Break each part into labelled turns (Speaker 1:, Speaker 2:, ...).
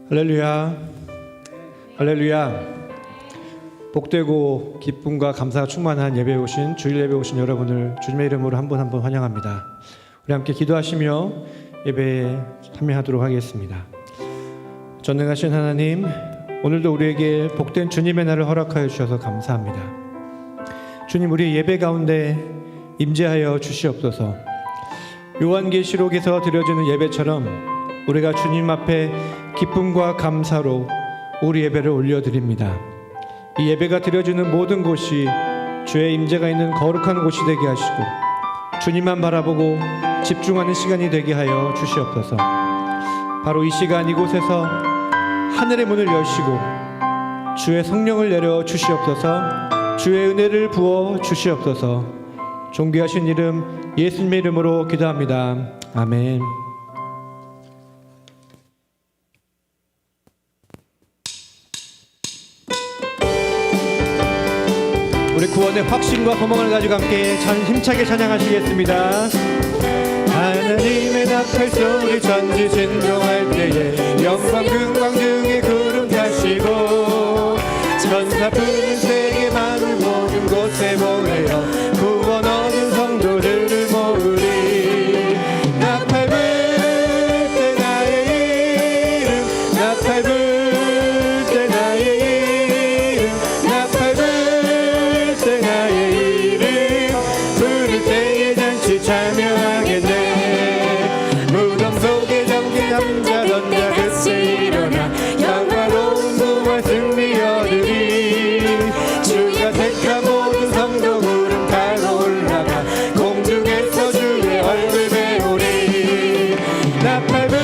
Speaker 1: 할렐루야, 할렐루야. 복되고 기쁨과 감사가 충만한 예배에 오신 주일 예배에 오신 여러분을 주님의 이름으로 한 분 한 분 환영합니다. 우리 함께 기도하시며 예배에 참여하도록 하겠습니다. 전능하신 하나님, 오늘도 우리에게 복된 주님의 날을 허락하여 주셔서 감사합니다. 주님, 우리 예배 가운데 임재하여 주시옵소서. 요한계시록에서 드려지는 예배처럼 우리가 주님 앞에 기쁨과 감사로 우리 예배를 올려드립니다. 이 예배가 드려지는 모든 곳이 주의 임재가 있는 거룩한 곳이 되게 하시고 주님만 바라보고 집중하는 시간이 되게 하여 주시옵소서. 바로 이 시간 이곳에서 하늘의 문을 여시고 주의 성령을 내려 주시옵소서. 주의 은혜를 부어 주시옵소서. 존귀하신 이름 예수님의 이름으로 기도합니다. 아멘. 우리 구원의 확신과 소망을 가지고 함께 힘차게 찬양하시겠습니다. 하나님의 나팔 소리 전지 진동할 때에 영광 금광 중에 구름 타시고 천사 푸른 세계 많은 모든 곳에 모여 구원 얻은 성도들을 모으리. 나팔 불 때 나의 이름, 나팔 불 때 나의 이름, 나팔 불 때 나의 이름, 부를 때에 잔치 참여하겠네. 무덤 속에 잠긴 잠자던 자 그새 일어나 영화로운 부활 승리 얻으리. 주가 택한 모든 성도 구름 타고 올라가 공중에서 주의 얼굴 배우리. 나팔 불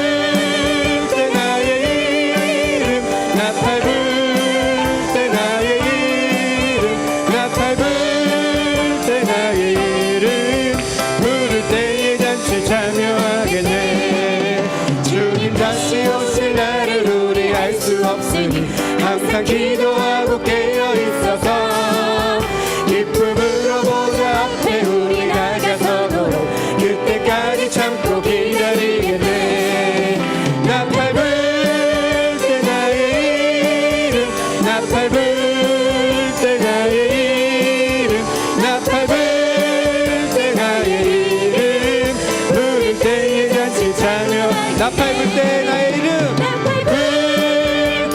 Speaker 1: 때 나의 이름, 나팔 불 때 나의 이름, 나팔 불 때 나의 이름, 부를 때에 잔치 참여하겠네. 주님 다시 오실 날을 우리 알 수 없으니 항상 기도하고 깨어 있어서 기쁨으로 보좌 앞에 우리 나가서도록 그때까지 참고 기다리겠네. 나팔 불 때 나의 이름, 나팔 불 때 나의 이름, 나팔 불 때 나의 이름, 부를 때에 잔치 참여. 나팔 불 때 나의 이름, 불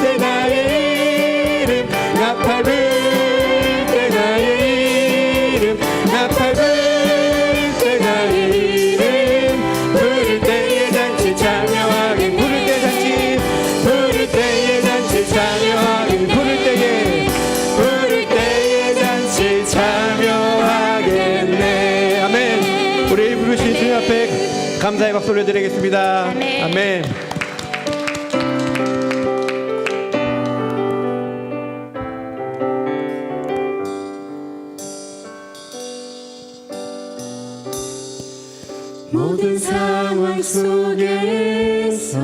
Speaker 1: 때 나의 이름, 나팔 불 때 나의 이름, 나팔 불 때 나의 이름, 부를 때에 잔치 참여하긴. 부를 때 잔치, 부를 때에 잔치 참여하긴. 부를 때에 잔치 참여하겠네. 아멘. 우리 부르신 주님 앞에 감사의 박수 올려드리겠습니다. 아멘.
Speaker 2: 모든 상황 속에서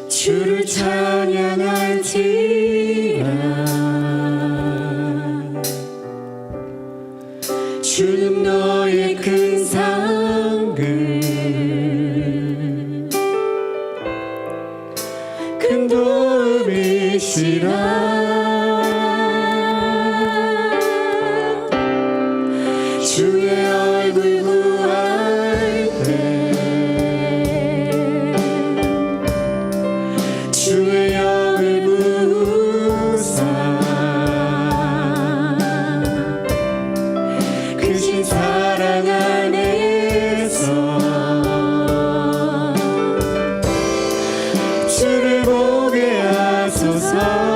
Speaker 2: 주를 찬양할지라. 주는 너의 큰 상급 큰 도움이시라. 주의 얼굴 구할 때 주의 영을 부사 크신 사랑 안에서 주를 보게 하소서.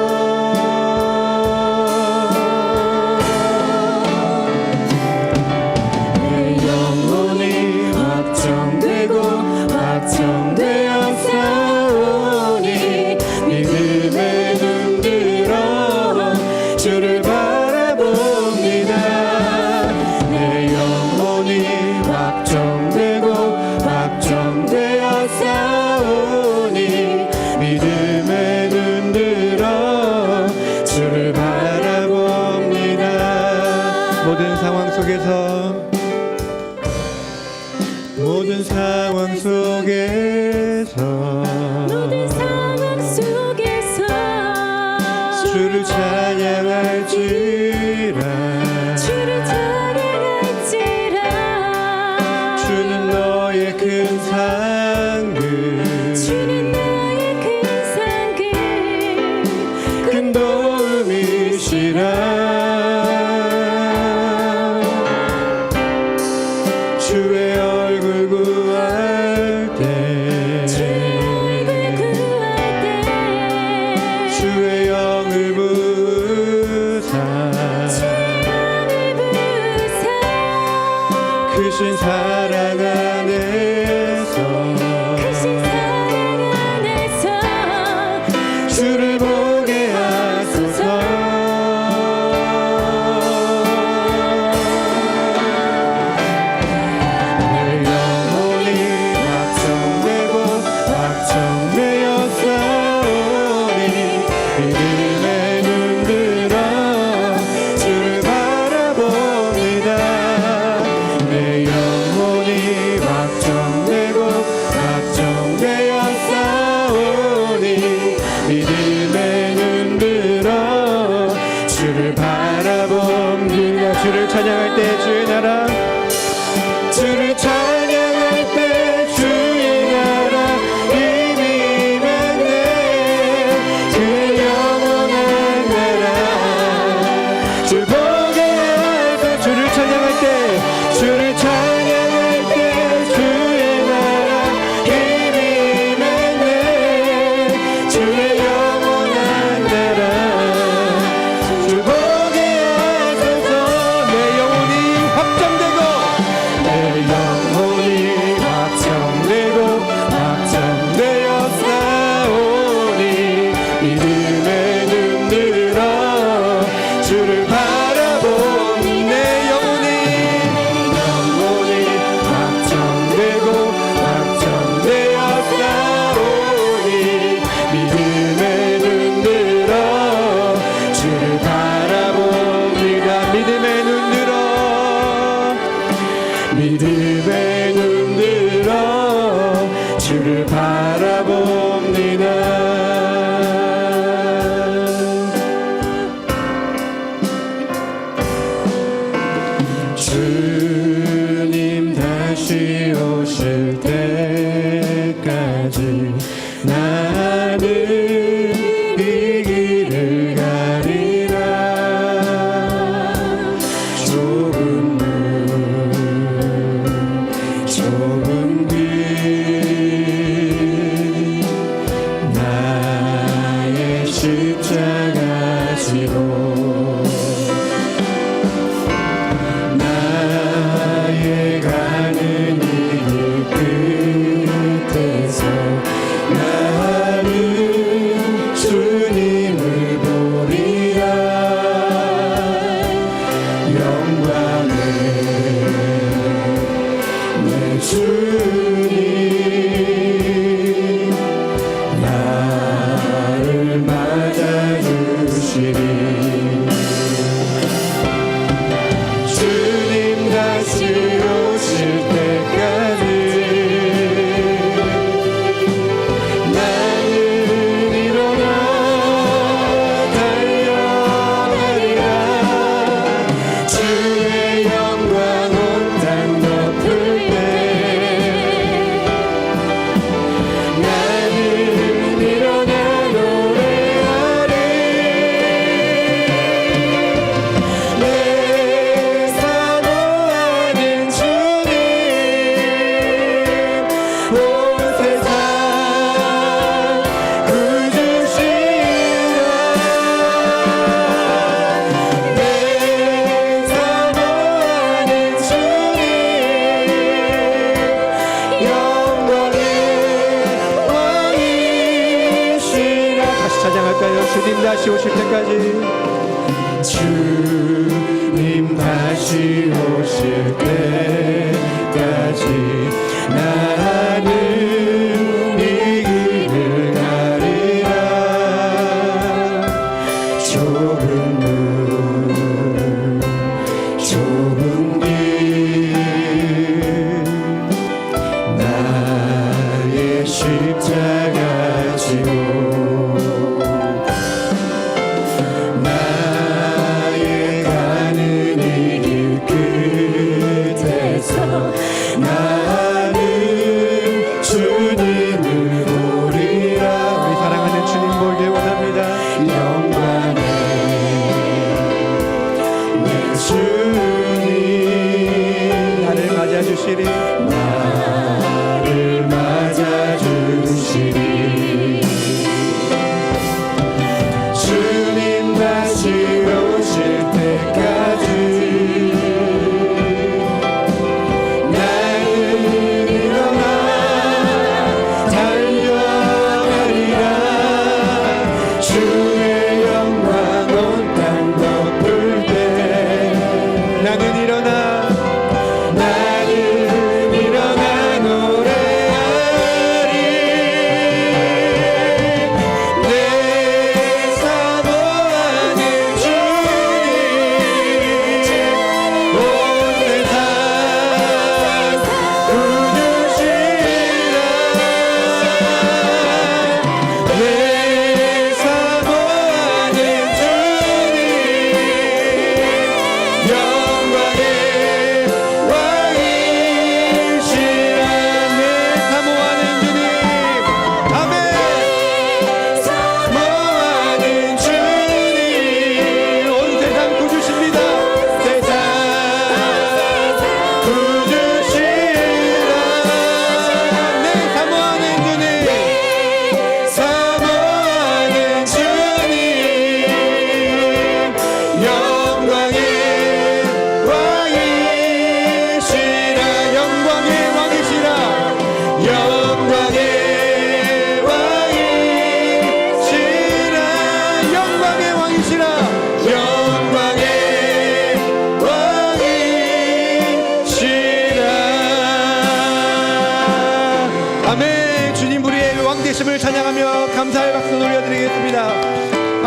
Speaker 2: 확정되어 싸우니 믿음에 눈들어 주를 바라봅니다. 내 영혼이 확정되어 싸우니 믿음에 눈들어 주를 바라봅니다.
Speaker 1: 모든 상황 속에서 모든 상황 속에서
Speaker 2: 모든 상황 속에서
Speaker 1: 주를 찬양할지라
Speaker 2: 주를 찬양할지라
Speaker 1: 주는 너의 큰 상급
Speaker 2: 주는 나의 큰 상급
Speaker 1: 큰 도움이시라 주의 얼굴 구할 때 주의 영을 부으사 크신 사랑 안에서 주를 보게 하소서 내 영혼이 확정되고 확정되어 싸우니 믿음에 눈들어 주를 바라봅니다 내 영혼이 확정되고 확정되어 싸우니 믿음에 눈들어 주를 바라봅니다 주를 찬양할 때 주의 나라 주를 찬양할 때 주의 나라 힘이 임했네 그 영원한 나라 주 보게 하소 주를 찬양할 때 주를 찬양할 때 주의 나라 힘이 임했네 주의 영원한 나라 주 보게 하소서 내 영혼이 확정되고 내 영혼이 확정되고 확정되어 싸우니 믿음에 눈들어 주를 바라보니 내 영혼이 확정되고 확정되어 싸우니 믿음에 눈들어 주를 바라봅니다 믿음에 눈들어 믿음에 눈들어 주를 바라봅니다 주님 다시 오실 때까지 나는 이 길을 가리라 좁은 문 좁은 길 나의 십자가 지고 나의 가는 이 길 끝에서 나는 주님을 보리라 영광을 내 주님 나를 맞아주시리 주님 다시 오실 때까지 나는 일어나 달려가리라 주의 영광 온 땅 덮을 때 나는 일어나 노래하리 내 사모하는 주님 온 세상 구주시라 내 사모하는 주님 영광의 왕이시라 다시 찬양할까요? 주님 다시 오실 때까지 주님 다시 오실 때까지 나는 이 길을 가리라 좁은 문 좁은 길 주님 나를 맞아주시리 나를 맞아주시리 주님 다시 오실 때까지 나는 일어나 달려가리라 주의 영광 온 땅 덮을 때 나는 일어나 노래하리 내 사모하는 주님 온 세상 구주시라 내 사모하는 주님 영광의 왕이시라 내 사모하는 주님 아멘 사모하는 주님 온 세상 구주십니다 세상 구주시라 내 사모하는 주님 사모하는 주님 영광의 왕이시라 영광의 왕이시라 영광의 왕이시라 영광의 왕이시라 영광의 왕이시라 아멘 주님 우리의 왕 되심을 찬양하며 감사의 박수 올려드리겠습니다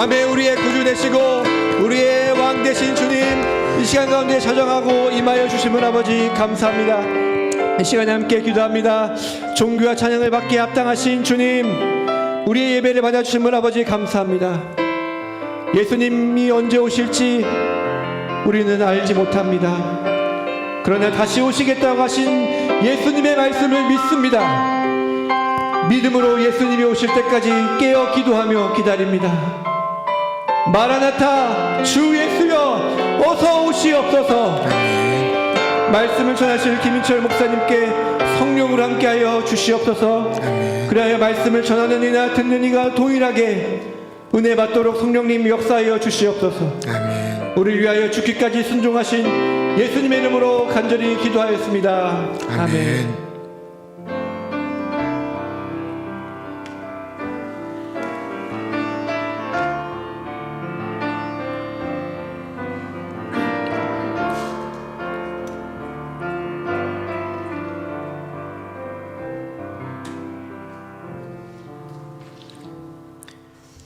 Speaker 1: 아멘 우리의 구주 되시고 우리의 왕 되신 주님 이 시간 가운데 자정하고 임하여 주심을 아버지 감사합니다 이 시간에 함께 기도합니다 종교와 찬양을 받기에 합당하신 주님 우리의 예배를 받아주심을 아버지 감사합니다 예수님이 언제 오실지 우리는 알지 못합니다 그러나 다시 오시겠다고 하신 예수님의 말씀을 믿습니다 믿음으로 예수님이 오실 때까지 깨어 기도하며 기다립니다 마라나타 주 예수여 어서 오시옵소서 말씀을 전하실 김인철 목사님께 성령으로 함께하여 주시옵소서 그리하여 말씀을 전하는 이나 듣는 이가 동일하게 은혜 받도록 성령님 역사하여 주시옵소서 우리를 위하여 죽기까지 순종하신 예수님의 이름으로 간절히 기도하였습니다 아멘.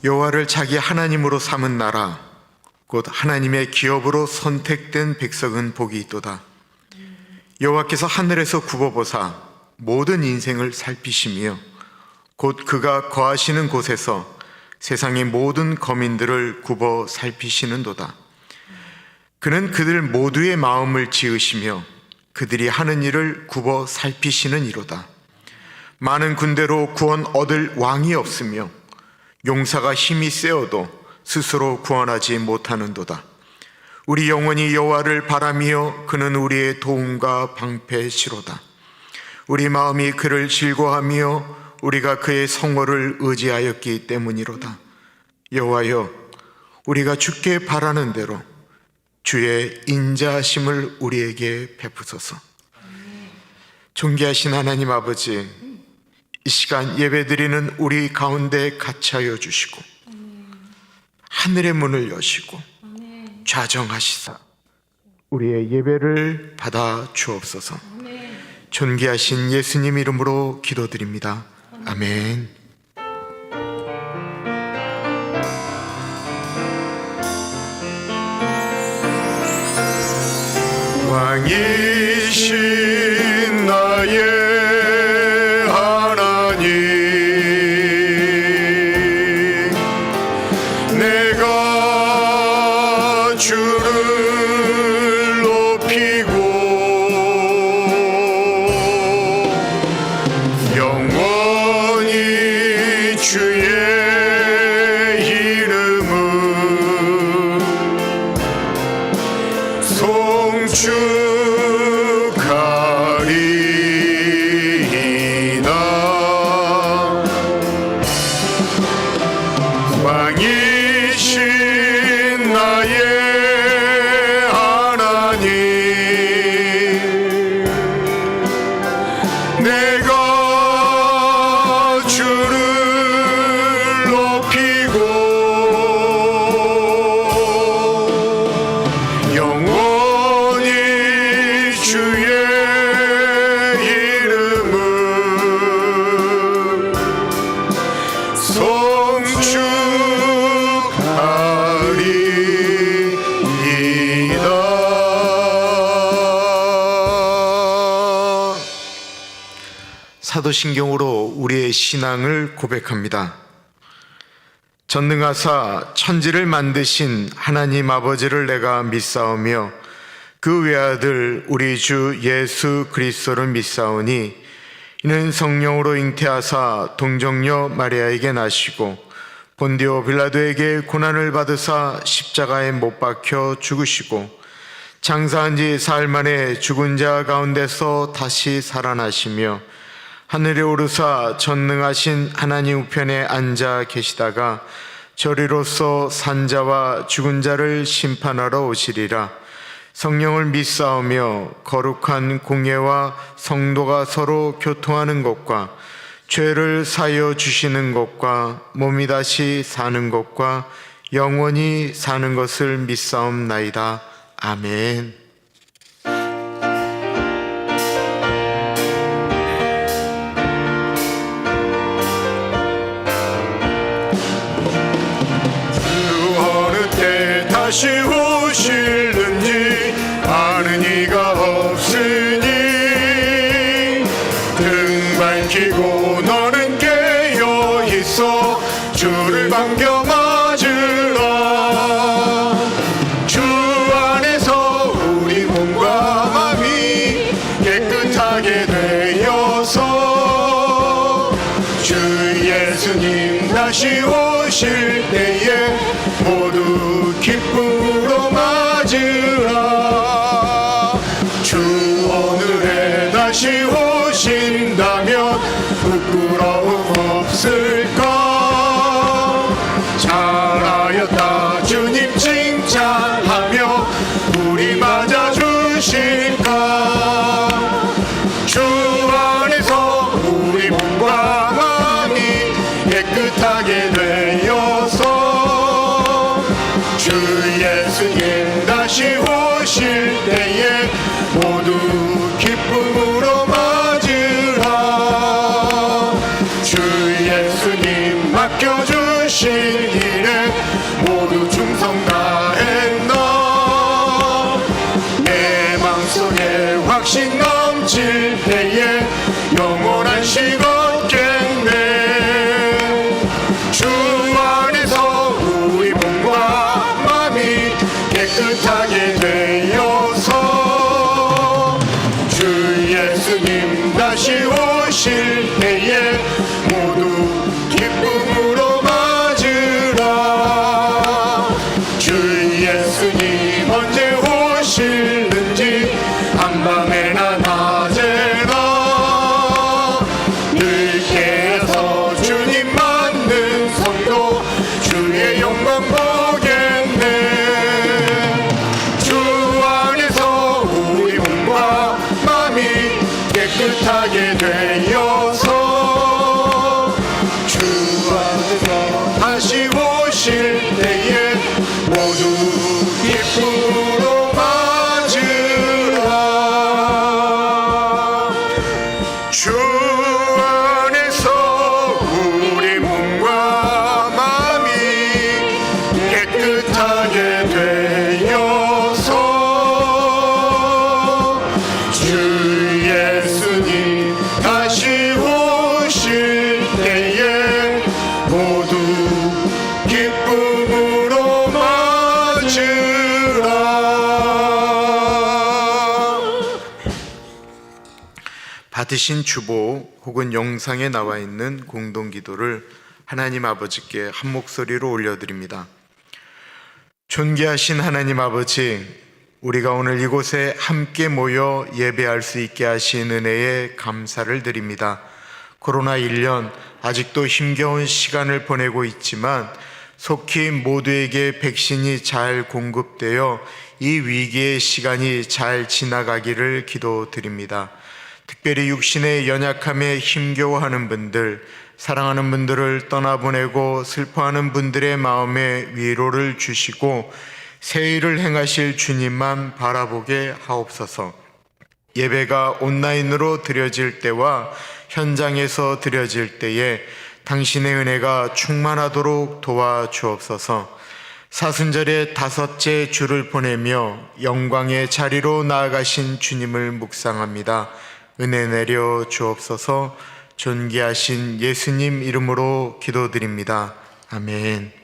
Speaker 3: 여호와를 자기 하나님으로 삼은 나라 곧 하나님의 기업으로 선택된 백성은 복이 있도다. 여호와께서 하늘에서 굽어보사 모든 인생을 살피시며 곧 그가 거하시는 곳에서 세상의 모든 거민들을 굽어 살피시는도다. 그는 그들 모두의 마음을 지으시며 그들이 하는 일을 굽어 살피시는 이로다. 많은 군대로 구원 얻을 왕이 없으며 용사가 힘이 세어도 스스로 구원하지 못하는도다. 우리 영혼이 여호와를 바라며 그는 우리의 도움과 방패시로다. 우리 마음이 그를 즐거워하며 우리가 그의 성호를 의지하였기 때문이로다. 여호와여, 우리가 주께 바라는 대로 주의 인자하심을 우리에게 베푸소서. 존귀하신 하나님 아버지, 이 시간 예배드리는 우리 가운데 같이하여 주시고 하늘의 문을 여시고 좌정하시사 우리의 예배를 받아 주옵소서. 존귀하신 예수님 이름으로 기도드립니다. 아멘. 왕이신 나의 주를 높이고 영원히 주의 이름을 송축하리이다. 왕이신 나의 하나님, 내가 주를 높이고 영원히 주의 이름을 송축하리이다. 사도신경으로 우리의 신앙을 고백합니다. 전능하사 천지를 만드신 하나님 아버지를 내가 믿사오며 그 외아들 우리 주 예수 그리스도를 믿사오니 이는 성령으로 잉태하사 동정녀 마리아에게 나시고 본디오 빌라도에게 고난을 받으사 십자가에 못 박혀 죽으시고 장사한 지 사흘 만에 죽은 자 가운데서 다시 살아나시며 하늘에 오르사 전능하신 하나님 우편에 앉아 계시다가 저리로서 산자와 죽은 자를 심판하러 오시리라. 성령을 믿사오며 거룩한 공예와 성도가 서로 교통하는 것과 죄를 사여 주시는 것과 몸이 다시 사는 것과 영원히 사는 것을 믿사옵나이다. 아멘. 어느 때 다시 오실는지 아는 이가 없으니 등 밝히고 너는 깨어 있어 주를 반겨 맞으라. 주 안에서 우리 몸과 마음이 깨끗하게 되어서 주 예수님 다시 오실 때에 모두 기쁨으로 맞으라. 주 오늘에 다시 오신다면 부끄러움 없을까. 잘하였다 주님 칭찬하며 우리 맞아주실까. 주 안에서 우리 몸과 마음이 깨끗하게 되어서 주 예수님 다시 오실 때에 모두 기쁨으로 맞으라. 주 예수님 맡겨주신 일에 모두 충성 다했나. 내 마음속에 확신 넘칠 때에 영원한 식 얻겠네. 주 안에서 우리 몸과 마음이 깨끗하게 되어서 주 예수님 다시 오실 때에 모두 기쁨으로 맞으라. 주 예수님 언제 오실는지 한밤에나 낮에나 늘 깨어서 주님 맞는 성도 주의 영광 보겠네. 주 안에서 우리 몸과 마음이 깨끗하게 되어서 주 안에서 다시 오실 때에 모두 기쁨으로 맞으라. 주 안에서 우리 몸과 마음이 깨끗하게 되어서 주 예수님 다시 오실 때에 모두 기쁨으로 맞으라. 받으신 주보 혹은 영상에 나와 있는 공동기도를 하나님 아버지께 한 목소리로 올려드립니다. 존귀하신 하나님 아버지, 우리가 오늘 이곳에 함께 모여 예배할 수 있게 하신 은혜에 감사를 드립니다. 코로나 1년 아직도 힘겨운 시간을 보내고 있지만 속히 모두에게 백신이 잘 공급되어 이 위기의 시간이 잘 지나가기를 기도드립니다. 특별히 육신의 연약함에 힘겨워하는 분들, 사랑하는 분들을 떠나보내고 슬퍼하는 분들의 마음에 위로를 주시고 새 일을 행하실 주님만 바라보게 하옵소서. 예배가 온라인으로 드려질 때와 현장에서 드려질 때에 당신의 은혜가 충만하도록 도와주옵소서. 사순절의 5째 주를 보내며 영광의 자리로 나아가신 주님을 묵상합니다. 은혜 내려 주옵소서. 존귀하신 예수님 이름으로 기도드립니다. 아멘.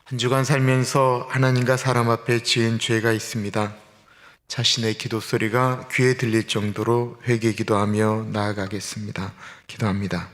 Speaker 3: 한 주간 살면서 하나님과 사람 앞에 지은 죄가 있습니다. 자신의 기도 소리가 귀에 들릴 정도로 회개 기도하며 나아가겠습니다. 기도합니다.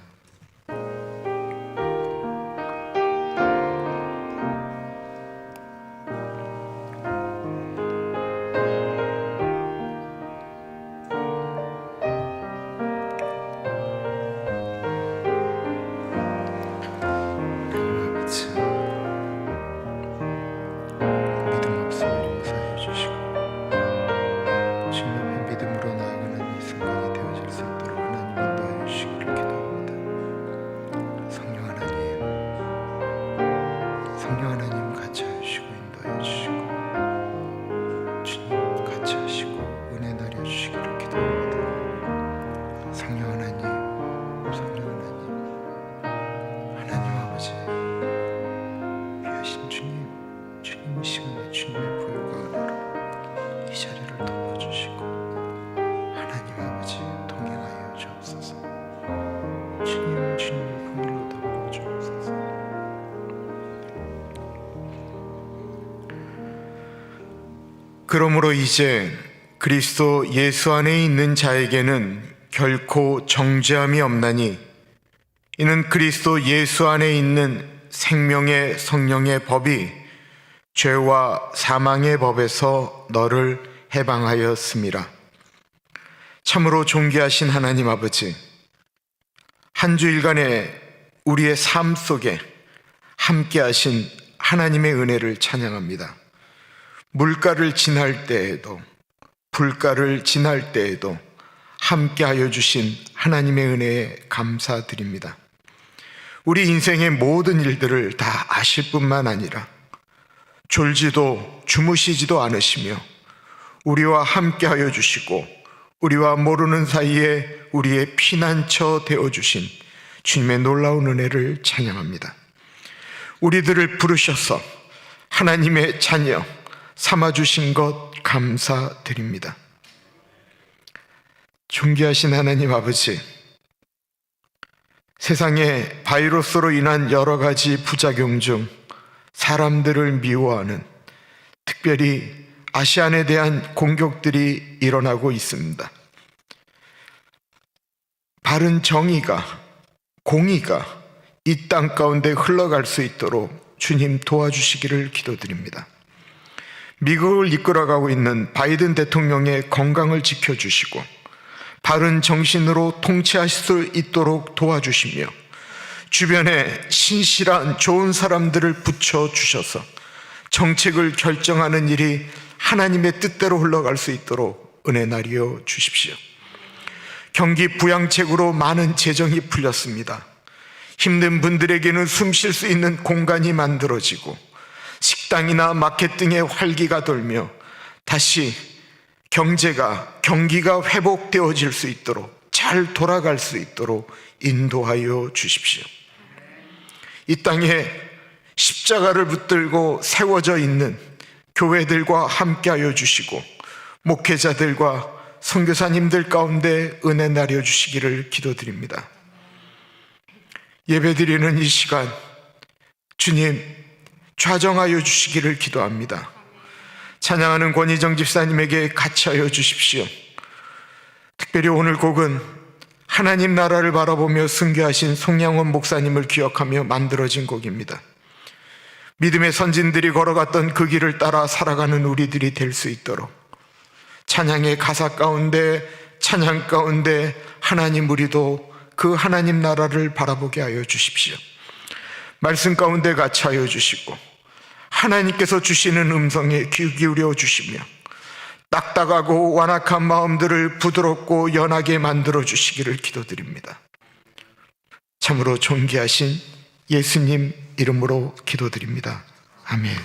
Speaker 3: 그러므로 이제 그리스도 예수 안에 있는 자에게는 결코 정죄함이 없나니 이는 그리스도 예수 안에 있는 생명의 성령의 법이 죄와 사망의 법에서 너를 해방하였음이라. 참으로 존귀하신 하나님 아버지, 한 주일간의 우리의 삶 속에 함께하신 하나님의 은혜를 찬양합니다. 물가를 지날 때에도 불가를 지날 때에도 함께하여 주신 하나님의 은혜에 감사드립니다. 우리 인생의 모든 일들을 다 아실 뿐만 아니라 졸지도 주무시지도 않으시며 우리와 함께하여 주시고 우리와 모르는 사이에 우리의 피난처 되어주신 주님의 놀라운 은혜를 찬양합니다. 우리들을 부르셔서 하나님의 자녀 삼아주신 것 감사드립니다. 존귀하신 하나님 아버지, 세상에 바이러스로 인한 여러 가지 부작용 중 사람들을 미워하는, 특별히 아시안에 대한 공격들이 일어나고 있습니다. 바른 정의가, 공의가 이 땅 가운데 흘러갈 수 있도록 주님 도와주시기를 기도드립니다. 미국을 이끌어가고 있는 바이든 대통령의 건강을 지켜주시고 바른 정신으로 통치하실 수 있도록 도와주시며 주변에 신실한 좋은 사람들을 붙여주셔서 정책을 결정하는 일이 하나님의 뜻대로 흘러갈 수 있도록 은혜 나리여 주십시오. 경기 부양책으로 많은 재정이 풀렸습니다. 힘든 분들에게는 숨 쉴 수 있는 공간이 만들어지고 식당이나 마켓 등의 활기가 돌며 다시 경기가 회복되어질 수 있도록 잘 돌아갈 수 있도록 인도하여 주십시오. 이 땅에 십자가를 붙들고 세워져 있는 교회들과 함께하여 주시고 목회자들과 선교사님들 가운데 은혜 나려 주시기를 기도드립니다. 예배드리는 이 시간 주님 좌정하여 주시기를 기도합니다. 찬양하는 권희정 집사님에게 같이 하여 주십시오. 특별히 오늘 곡은 하나님 나라를 바라보며 순교하신 송양원 목사님을 기억하며 만들어진 곡입니다. 믿음의 선진들이 걸어갔던 그 길을 따라 살아가는 우리들이 될 수 있도록 찬양의 가사 가운데, 찬양 가운데 하나님, 우리도 그 하나님 나라를 바라보게 하여 주십시오. 말씀 가운데 같이 하여 주시고 하나님께서 주시는 음성에 귀 기울여 주시며 딱딱하고 완악한 마음들을 부드럽고 연하게 만들어 주시기를 기도드립니다. 참으로 존귀하신 예수님 이름으로 기도드립니다. 아멘.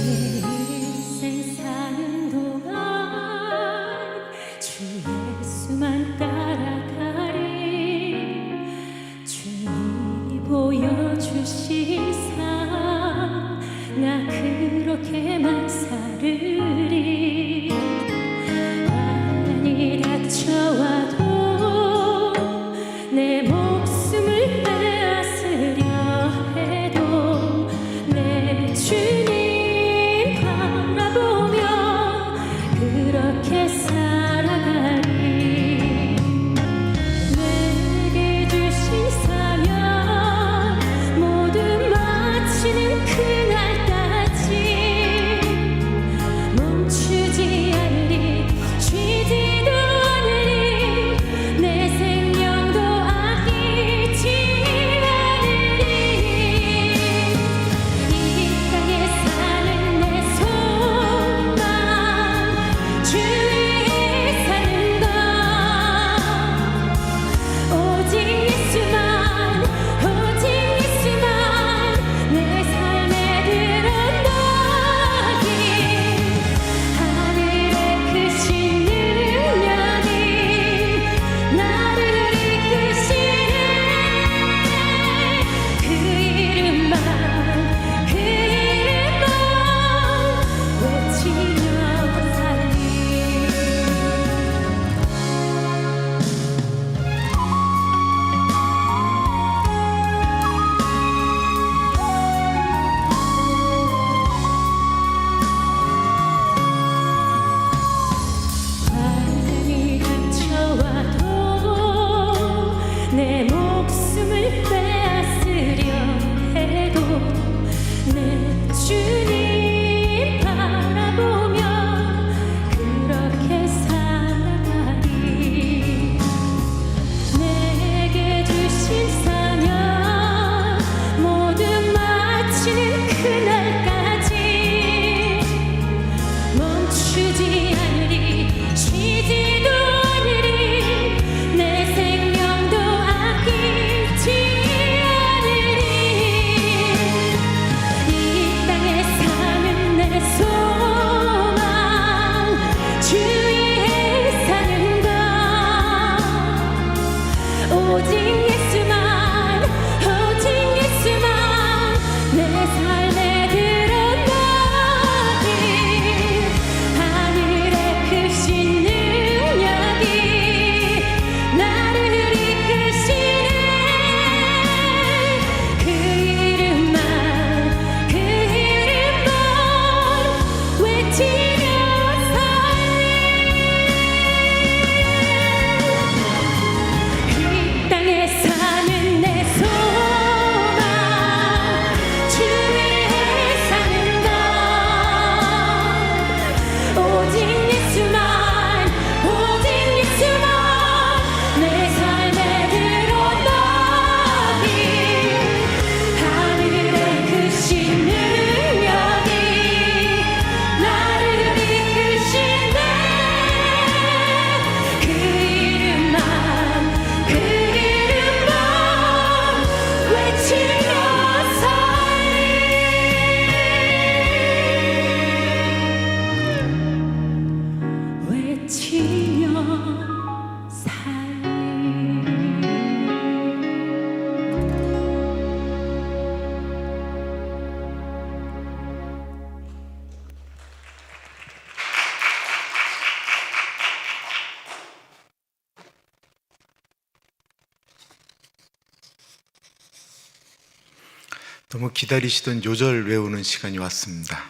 Speaker 2: 인생 사는 동안 주 예수만 따라가리. 주님이 보여주신 삶 나 그렇게만 살으리. 많이 다쳐와도 내 목숨을 빼앗으려 해도 내 주님 바라보며 그렇게 살아가리. 내게 주신 사명 모두 마치는 그날까지 멈추지 않으리. 쉬지도 않으리. 내 생명도 아끼지 않으리. 이 땅에 사는 내 소망 주 위에 사는 것 오직 예수만 오직 예수만 내 삶에 드러나기. 하늘의 크신 능력이 나를 이끄시네. 그 이름만 외치며 살리. 환난이 닥쳐와도 내 목숨을 빼앗으려 해도 내 주님 바라보며 그렇게 살아가리. 내게 주신 사명 모두 마치는 그날까지 멈추지 않으리. 쉬지도 않으리. 내 생명도 아끼지 않으리. 이 땅에 사는 내 소망 주 위에 사는 것 오직 예수만 오직 예수만 내 삶에 드러나기. 하늘의 크신 능력이 나를 이끄시네. 그 이름만 외치며 살리. 이 땅에 사는 내 소망 주 위에
Speaker 4: 너무 기다리시던 요절 외우는 시간이 왔습니다.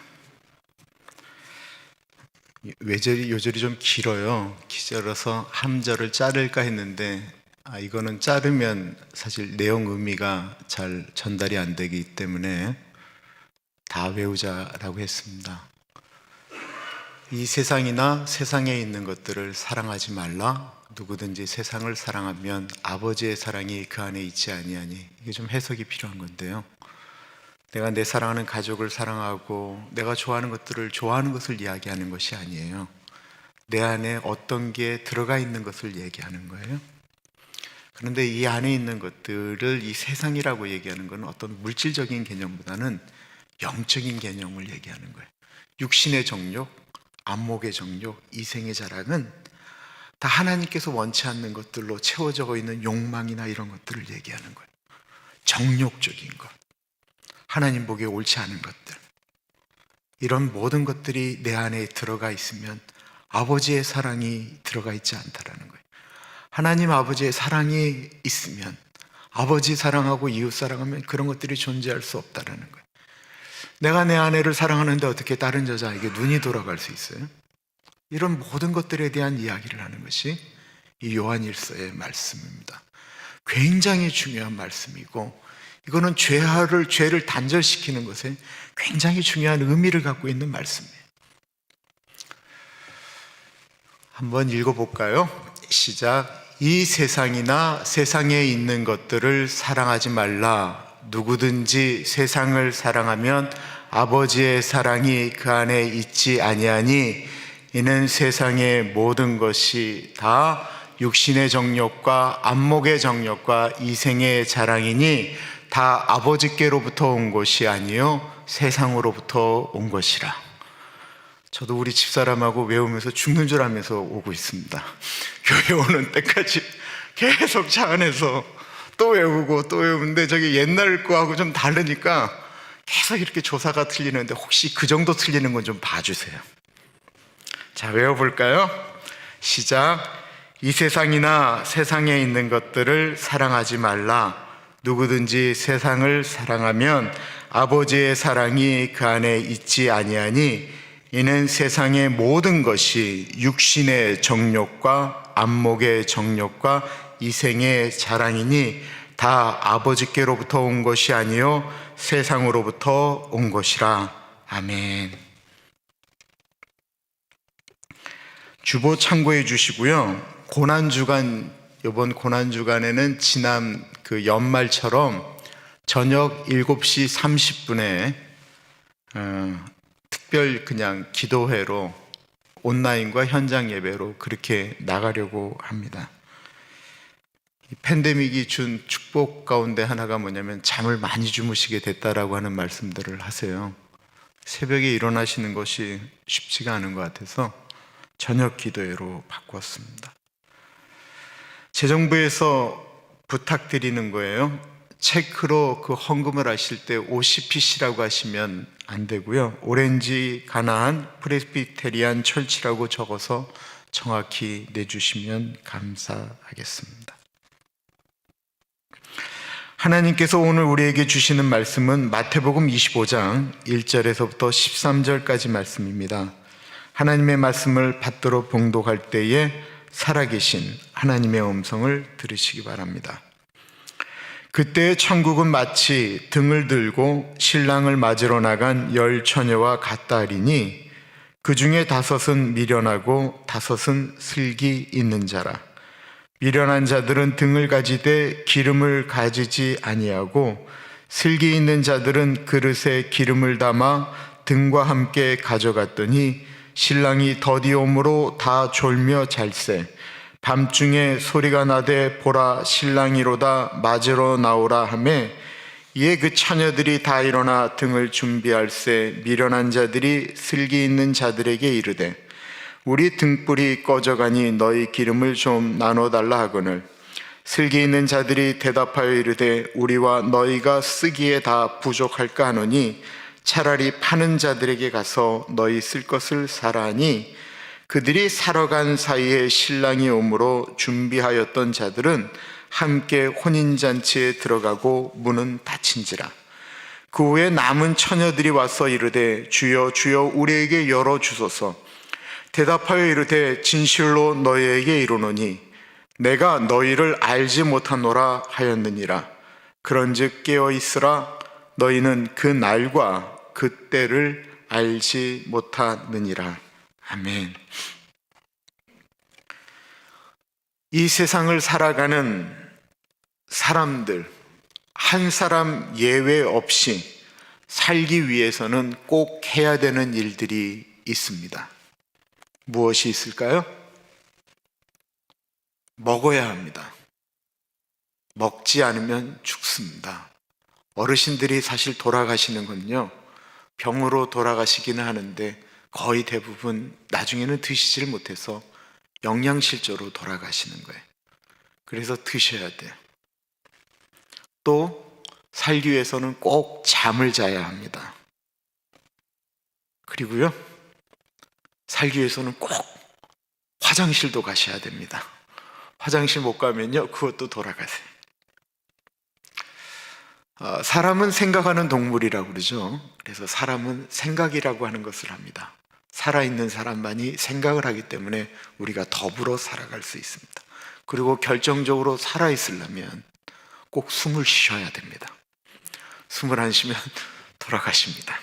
Speaker 4: 요절이 좀 길어요. 길어서 함절을 자를까 했는데 이거는 자르면 사실 내용 의미가 잘 전달이 안 되기 때문에 다 외우자라고 했습니다. 이 세상이나 세상에 있는 것들을 사랑하지 말라. 누구든지 세상을 사랑하면 아버지의 사랑이 그 안에 있지 아니하니. 이게 좀 해석이 필요한 건데요. 내가 내 사랑하는 가족을 사랑하고 내가 좋아하는 것들을 좋아하는 것을 이야기하는 것이 아니에요. 내 안에 어떤 게 들어가 있는 것을 얘기하는 거예요. 그런데 이 안에 있는 것들을 이 세상이라고 얘기하는 건 어떤 물질적인 개념보다는 영적인 개념을 얘기하는 거예요. 육신의 정욕, 안목의 정욕, 이생의 자랑은 다 하나님께서 원치 않는 것들로 채워져 있는 욕망이나 이런 것들을 얘기하는 거예요. 정욕적인 것, 하나님 보기에 옳지 않은 것들, 이런 모든 것들이 내 안에 들어가 있으면 아버지의 사랑이 들어가 있지 않다라는 거예요. 하나님 아버지의 사랑이 있으면, 아버지 사랑하고 이웃 사랑하면 그런 것들이 존재할 수 없다라는 거예요. 내가 내 아내를 사랑하는데 어떻게 다른 여자에게 눈이 돌아갈 수 있어요? 이런 모든 것들에 대한 이야기를 하는 것이 이 요한일서의 말씀입니다. 굉장히 중요한 말씀이고, 이거는 죄를 단절시키는 것에 굉장히 중요한 의미를 갖고 있는 말씀이에요. 한번 읽어볼까요? 시작. 이 세상이나 세상에 있는 것들을 사랑하지 말라. 누구든지 세상을 사랑하면 아버지의 사랑이 그 안에 있지 아니하니. 이는 세상의 모든 것이 다 육신의 정욕과 안목의 정욕과 이생의 자랑이니 다 아버지께로부터 온 것이 아니요 세상으로부터 온 것이라. 저도 우리 집사람하고 외우면서 죽는 줄 알면서 오고 있습니다. 교회 오는 때까지 계속 차 안에서 또 외우고 또 외우는데 저게 옛날 거하고 좀 다르니까 계속 이렇게 조사가 틀리는데 혹시 그 정도 틀리는 건 좀 봐주세요. 자, 외워볼까요? 시작. 이 세상이나 세상에 있는 것들을 사랑하지 말라. 누구든지 세상을 사랑하면 아버지의 사랑이 그 안에 있지 아니하니. 이는 세상의 모든 것이 육신의 정욕과 안목의 정욕과 이생의 자랑이니 다 아버지께로부터 온 것이 아니요 세상으로부터 온 것이라. 아멘. 주보 참고해 주시고요. 고난주간, 이번 고난주간에는 지난 그 연말처럼 저녁 7시 30분에 특별 그냥 기도회로 온라인과 현장 예배로 그렇게 나가려고 합니다. 이 팬데믹이 준 축복 가운데 하나가 뭐냐면 잠을 많이 주무시게 됐다라고 하는 말씀들을 하세요. 새벽에 일어나시는 것이 쉽지가 않은 것 같아서 저녁 기도회로 바꿨습니다. 재정부에서 부탁드리는 거예요. 체크로 그 헌금을 하실 때 OCPC라고 하시면 안 되고요. 오렌지 가나안 프레스비테리안 철치라고 적어서 정확히 내주시면 감사하겠습니다. 하나님께서 오늘 우리에게 주시는 말씀은 마태복음 25장 1절에서부터 13절까지 말씀입니다. 하나님의 말씀을 받들어 봉독할 때에 살아계신 하나님의 음성을 들으시기 바랍니다. 그때 천국은 마치 등을 들고 신랑을 맞으러 나간 10 처녀와 같다 하리니 그 중에 5은 미련하고 5은 슬기 있는 자라. 미련한 자들은 등을 가지되 기름을 가지지 아니하고 슬기 있는 자들은 그릇에 기름을 담아 등과 함께 가져갔더니 신랑이 더디 오므로 다 졸며 잘세. 밤중에 소리가 나되 보라 신랑이로다 맞으러 나오라 하매 이에 그 처녀들이 다 일어나 등을 준비할세. 미련한 자들이 슬기 있는 자들에게 이르되 우리 등불이 꺼져가니 너희 기름을 좀 나눠달라 하거늘 슬기 있는 자들이 대답하여 이르되 우리와 너희가 쓰기에 다 부족할까 하노니 차라리 파는 자들에게 가서 너희 쓸 것을 사라 하니 그들이 사러 간 사이에 신랑이 오므로 준비하였던 자들은 함께 혼인잔치에 들어가고 문은 닫힌지라.
Speaker 3: 그 후에 남은 처녀들이 와서 이르되 주여 주여 우리에게 열어주소서. 대답하여 이르되 진실로 너희에게 이르노니 내가 너희를 알지 못하노라 하였느니라. 그런즉 깨어 있으라. 너희는 그 날과 그 때를 알지 못하느니라. 아멘. 이 세상을 살아가는 사람들 한 사람 예외 없이 살기 위해서는 꼭 해야 되는 일들이 있습니다. 무엇이 있을까요? 먹어야 합니다. 먹지 않으면 죽습니다. 어르신들이 사실 돌아가시는 건요, 병으로 돌아가시기는 하는데 거의 대부분 나중에는 드시질 못해서 영양실조로 돌아가시는 거예요. 그래서 드셔야 돼요. 또 살기 위해서는 꼭 잠을 자야 합니다. 그리고요, 살기 위해서는 꼭 화장실도 가셔야 됩니다. 화장실 못 가면요, 그것도 돌아가세요. 사람은 생각하는 동물이라고 그러죠. 그래서 사람은 생각이라고 하는 것을 합니다. 살아있는 사람만이 생각을 하기 때문에 우리가 더불어 살아갈 수 있습니다. 그리고 결정적으로 살아있으려면 꼭 숨을 쉬어야 됩니다. 숨을 안 쉬면 돌아가십니다.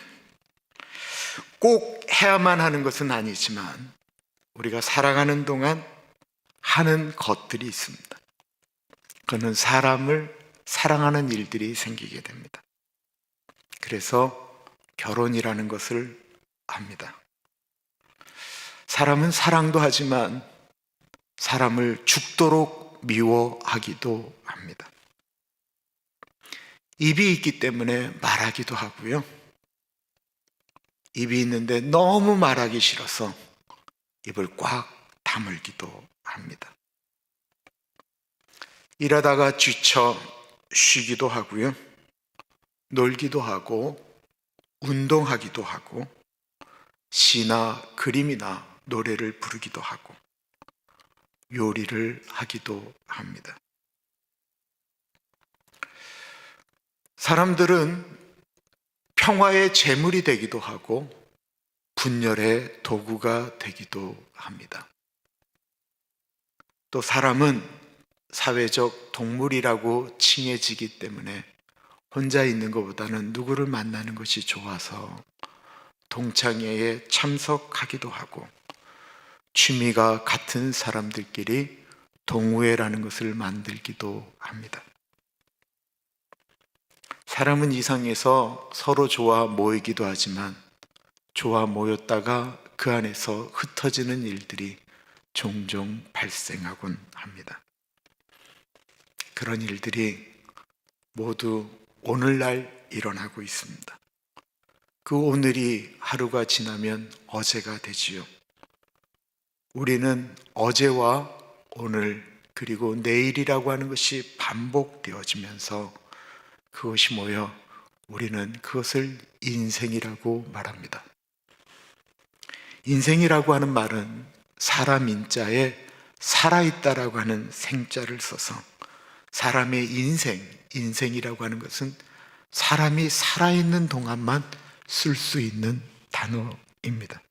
Speaker 3: 꼭 해야만 하는 것은 아니지만 우리가 살아가는 동안 하는 것들이 있습니다. 그거는 사람을 사랑하는 일들이 생기게 됩니다. 그래서 결혼이라는 것을 합니다. 사람은 사랑도 하지만 사람을 죽도록 미워하기도 합니다. 입이 있기 때문에 말하기도 하고요, 입이 있는데 너무 말하기 싫어서 입을 꽉 다물기도 합니다. 일하다가 지쳐 쉬기도 하고요, 놀기도 하고 운동하기도 하고 시나 그림이나 노래를 부르기도 하고 요리를 하기도 합니다. 사람들은 평화의 제물이 되기도 하고 분열의 도구가 되기도 합니다. 또 사람은 사회적 동물이라고 칭해지기 때문에 혼자 있는 것보다는 누구를 만나는 것이 좋아서 동창회에 참석하기도 하고 취미가 같은 사람들끼리 동호회라는 것을 만들기도 합니다. 사람은 이상해서 서로 좋아 모이기도 하지만 좋아 모였다가 그 안에서 흩어지는 일들이 종종 발생하곤 합니다. 그런 일들이 모두 오늘날 일어나고 있습니다. 그 오늘이 하루가 지나면 어제가 되지요. 우리는 어제와 오늘 그리고 내일이라고 하는 것이 반복되어지면서 그것이 모여 우리는 그것을 인생이라고 말합니다. 인생이라고 하는 말은 사람 인자에 살아있다라고 하는 생자를 써서 사람의 인생이라고 하는 것은 사람이 살아있는 동안만 쓸 수 있는 단어입니다.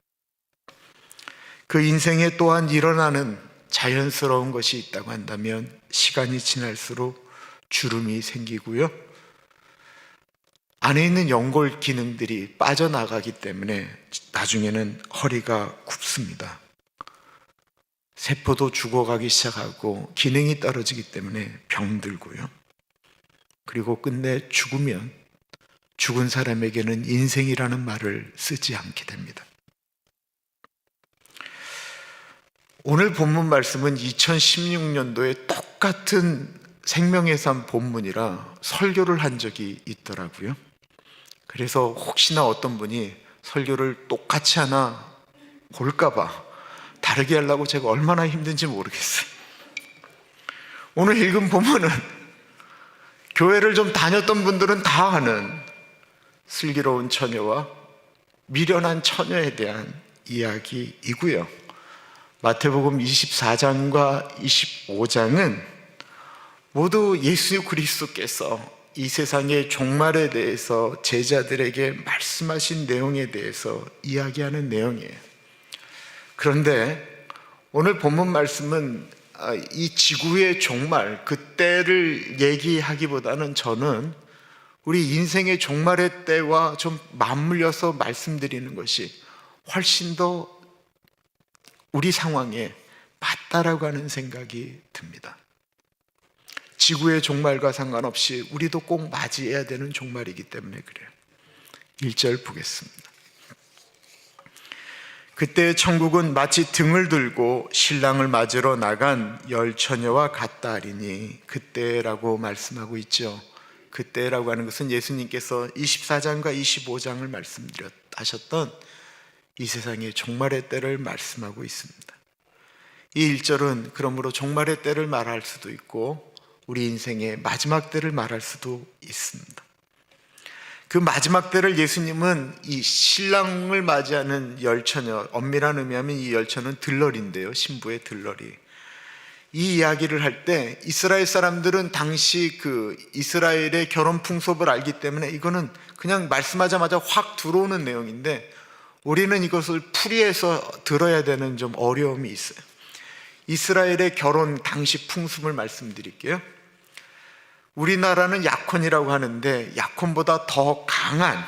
Speaker 3: 그 인생에 또한 일어나는 자연스러운 것이 있다고 한다면 시간이 지날수록 주름이 생기고요, 안에 있는 연골 기능들이 빠져나가기 때문에 나중에는 허리가 굽습니다. 세포도 죽어가기 시작하고 기능이 떨어지기 때문에 병들고요, 그리고 끝내 죽으면 죽은 사람에게는 인생이라는 말을 쓰지 않게 됩니다. 오늘 본문 말씀은 2016년도에 똑같은 생명의 삶 본문이라 설교를 한 적이 있더라고요. 그래서 혹시나 어떤 분이 설교를 똑같이 하나 볼까봐 다르게 하려고 제가 얼마나 힘든지 모르겠어요. 오늘 읽은 본문은 교회를 좀 다녔던 분들은 다 아는 슬기로운 처녀와 미련한 처녀에 대한 이야기이고요, 마태복음 24장과 25장은 모두 예수 그리스도께서 이 세상의 종말에 대해서 제자들에게 말씀하신 내용에 대해서 이야기하는 내용이에요. 그런데 오늘 본문 말씀은 이 지구의 종말, 그때를 얘기하기보다는 저는 우리 인생의 종말의 때와 좀 맞물려서 말씀드리는 것이 훨씬 더 우리 상황에 맞다라고 하는 생각이 듭니다. 지구의 종말과 상관없이 우리도 꼭 맞이해야 되는 종말이기 때문에 그래요. 1절 보겠습니다. 그때 천국은 마치 등을 들고 신랑을 맞으러 나간 열 처녀와 같다 하리니, 그때라고 말씀하고 있죠. 그때라고 하는 것은 예수님께서 24장과 25장을 말씀하셨던 이 세상의 종말의 때를 말씀하고 있습니다. 이 1절은 그러므로 종말의 때를 말할 수도 있고 우리 인생의 마지막 때를 말할 수도 있습니다. 그 마지막 때를 예수님은 이 신랑을 맞이하는 열처녀, 엄밀한 의미하면 이 열처는 들러리인데요, 신부의 들러리. 이 이야기를 할 때 이스라엘 사람들은 당시 그 이스라엘의 결혼 풍습을 알기 때문에 이거는 그냥 말씀하자마자 확 들어오는 내용인데, 우리는 이것을 풀이해서 들어야 되는 좀 어려움이 있어요. 이스라엘의 결혼 당시 풍습을 말씀드릴게요. 우리나라는 약혼이라고 하는데 약혼보다 더 강한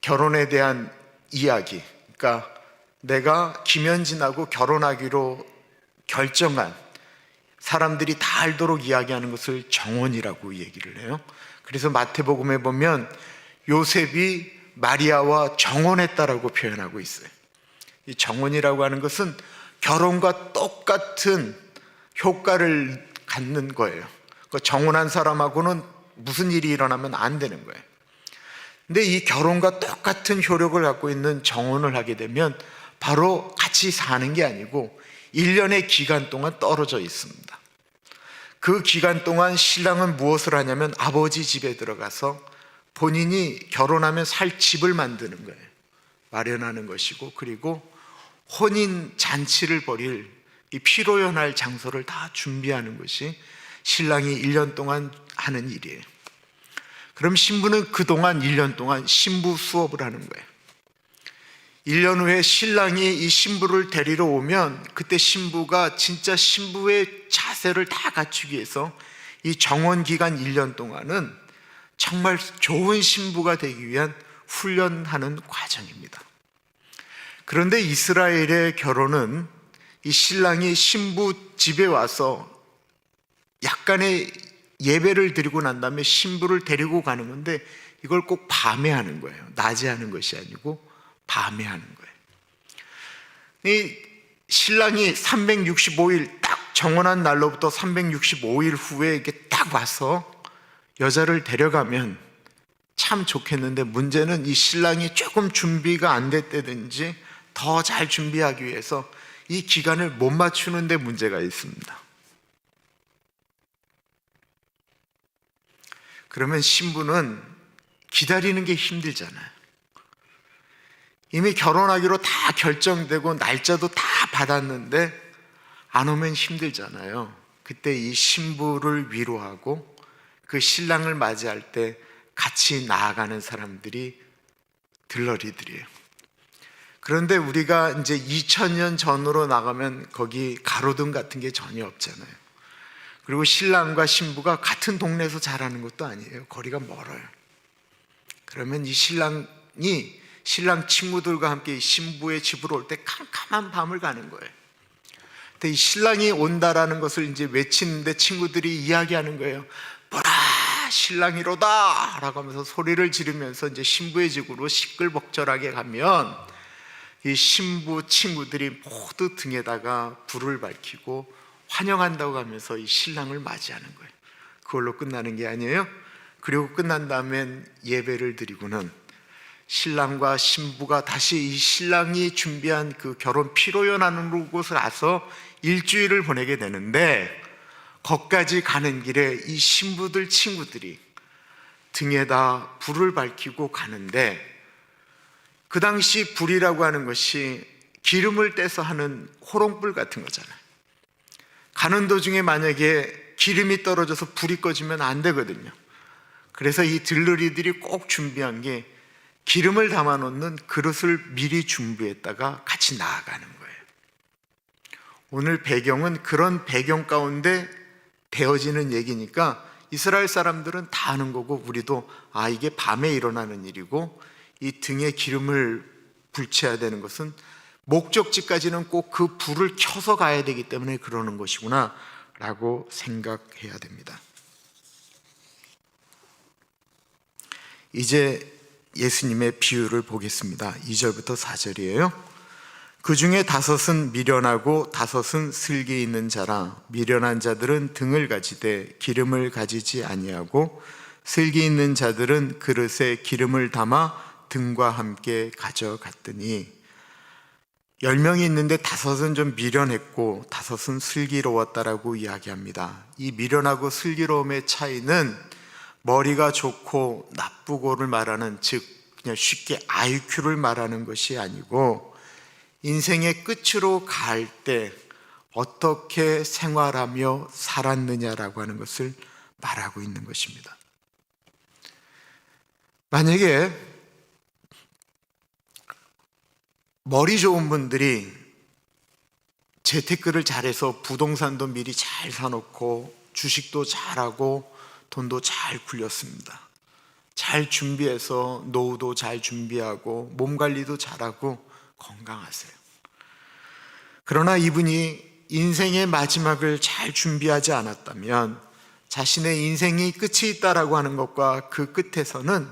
Speaker 3: 결혼에 대한 이야기, 그러니까 내가 김현진하고 결혼하기로 결정한, 사람들이 다 알도록 이야기하는 것을 정혼이라고 얘기를 해요. 그래서 마태복음에 보면 요셉이 마리아와 정혼했다라고 표현하고 있어요. 이 정혼이라고 하는 것은 결혼과 똑같은 효과를 갖는 거예요. 정혼한 사람하고는 무슨 일이 일어나면 안 되는 거예요. 근데 이 결혼과 똑같은 효력을 갖고 있는 정혼을 하게 되면 바로 같이 사는 게 아니고 1년의 기간 동안 떨어져 있습니다. 그 기간 동안 신랑은 무엇을 하냐면 아버지 집에 들어가서 본인이 결혼하면 살 집을 만드는 거예요. 마련하는 것이고, 그리고 혼인 잔치를 벌일 이 피로연할 장소를 다 준비하는 것이 신랑이 1년 동안 하는 일이에요. 그럼 신부는 그동안 1년 동안 신부 수업을 하는 거예요. 1년 후에 신랑이 이 신부를 데리러 오면 그때 신부가 진짜 신부의 자세를 다 갖추기 위해서 이 정원 기간 1년 동안은 정말 좋은 신부가 되기 위한 훈련하는 과정입니다. 그런데 이스라엘의 결혼은 이 신랑이 신부 집에 와서 약간의 예배를 드리고 난 다음에 신부를 데리고 가는 건데, 이걸 꼭 밤에 하는 거예요. 낮에 하는 것이 아니고 밤에 하는 거예요. 이 신랑이 365일 딱 정혼한 날로부터 365일 후에 이렇게 딱 와서 여자를 데려가면 참 좋겠는데, 문제는 이 신랑이 조금 준비가 안 됐다든지 더 잘 준비하기 위해서 이 기간을 못 맞추는 데 문제가 있습니다. 그러면 신부는 기다리는 게 힘들잖아요. 이미 결혼하기로 다 결정되고 날짜도 다 받았는데 안 오면 힘들잖아요. 그때 이 신부를 위로하고 그 신랑을 맞이할 때 같이 나아가는 사람들이 들러리들이에요. 그런데 우리가 이제 2000년 전으로 나가면 거기 가로등 같은 게 전혀 없잖아요. 그리고 신랑과 신부가 같은 동네에서 자라는 것도 아니에요. 거리가 멀어요. 그러면 이 신랑이 신랑 친구들과 함께 신부의 집으로 올 때 캄캄한 밤을 가는 거예요. 근데 이 신랑이 온다라는 것을 이제 외치는데 친구들이 이야기하는 거예요. 보라, 신랑이로다! 라고 하면서 소리를 지르면서 이제 신부의 집으로 시끌벅적하게 가면 이 신부 친구들이 모두 등에다가 불을 밝히고 환영한다고 하면서 이 신랑을 맞이하는 거예요. 그걸로 끝나는 게 아니에요. 그리고 끝난 다음엔 예배를 드리고는 신랑과 신부가 다시 이 신랑이 준비한 그 결혼 피로연하는 곳을 와서 일주일을 보내게 되는데, 거기까지 가는 길에 이 신부들 친구들이 등에다 불을 밝히고 가는데, 그 당시 불이라고 하는 것이 기름을 떼서 하는 호롱불 같은 거잖아요. 가는 도중에 만약에 기름이 떨어져서 불이 꺼지면 안 되거든요. 그래서 이 들러리들이 꼭 준비한 게 기름을 담아 놓는 그릇을 미리 준비했다가 같이 나아가는 거예요. 오늘 배경은 그런 배경 가운데 되어지는 얘기니까 이스라엘 사람들은 다 아는 거고, 우리도 이게 밤에 일어나는 일이고, 이 등에 기름을 불채야 되는 것은 목적지까지는 꼭 그 불을 켜서 가야 되기 때문에 그러는 것이구나 라고 생각해야 됩니다. 이제 예수님의 비유를 보겠습니다. 2절부터 4절이에요. 그 중에 5은 미련하고 5은 슬기 있는 자라. 미련한 자들은 등을 가지되 기름을 가지지 아니하고, 슬기 있는 자들은 그릇에 기름을 담아 등과 함께 가져갔더니, 10명이 있는데 5은 좀 미련했고 5은 슬기로웠다라고 이야기합니다. 이 미련하고 슬기로움의 차이는 머리가 좋고 나쁘고를 말하는, 즉 그냥 쉽게 IQ를 말하는 것이 아니고, 인생의 끝으로 갈 때 어떻게 생활하며 살았느냐라고 하는 것을 말하고 있는 것입니다. 만약에 머리 좋은 분들이 재테크를 잘해서 부동산도 미리 잘 사놓고 주식도 잘하고 돈도 잘 굴렸습니다. 잘 준비해서 노후도 잘 준비하고 몸 관리도 잘하고 건강하세요. 그러나 이분이 인생의 마지막을 잘 준비하지 않았다면, 자신의 인생이 끝이 있다라고 하는 것과 그 끝에서는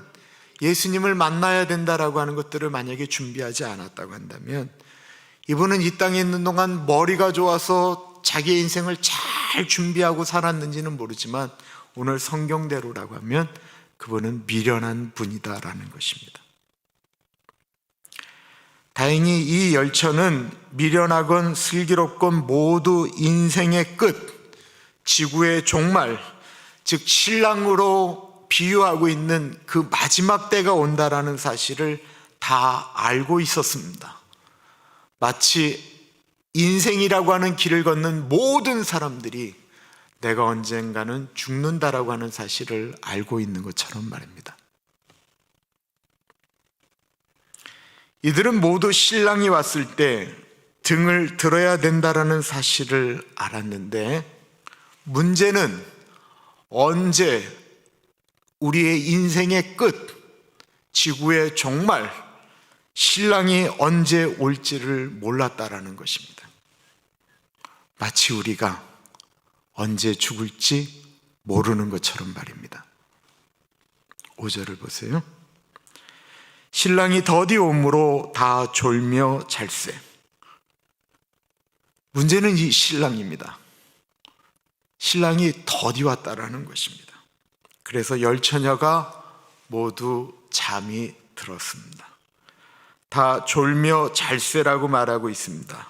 Speaker 3: 예수님을 만나야 된다라고 하는 것들을 만약에 준비하지 않았다고 한다면, 이분은 이 땅에 있는 동안 머리가 좋아서 자기의 인생을 잘 준비하고 살았는지는 모르지만, 오늘 성경대로라고 하면 그분은 미련한 분이다라는 것입니다. 다행히 이 열처는 미련하건 슬기롭건 모두 인생의 끝, 지구의 종말, 즉 신랑으로 비유하고 있는 그 마지막 때가 온다라는 사실을 다 알고 있었습니다. 마치 인생이라고 하는 길을 걷는 모든 사람들이 내가 언젠가는 죽는다라고 하는 사실을 알고 있는 것처럼 말입니다. 이들은 모두 신랑이 왔을 때 등을 들어야 된다라는 사실을 알았는데, 문제는 언제, 우리의 인생의 끝, 지구의 종말, 신랑이 언제 올지를 몰랐다라는 것입니다. 마치 우리가 언제 죽을지 모르는 것처럼 말입니다. 5절을 보세요. 신랑이 더디 오므로 다 졸며 잘세. 문제는 이 신랑입니다. 신랑이 더디 왔다라는 것입니다. 그래서 10처녀가 모두 잠이 들었습니다. 다 졸며 잘세라고 말하고 있습니다.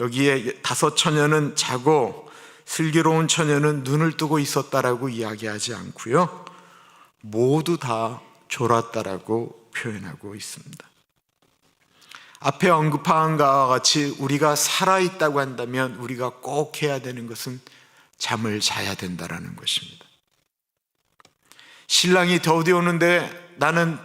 Speaker 3: 여기에 5처녀는 자고 슬기로운 처녀는 눈을 뜨고 있었다라고 이야기하지 않고요, 모두 다 졸았다라고 표현하고 있습니다. 앞에 언급한 것과 같이 우리가 살아있다고 한다면 우리가 꼭 해야 되는 것은 잠을 자야 된다라는 것입니다. 신랑이 더디 오는데 나는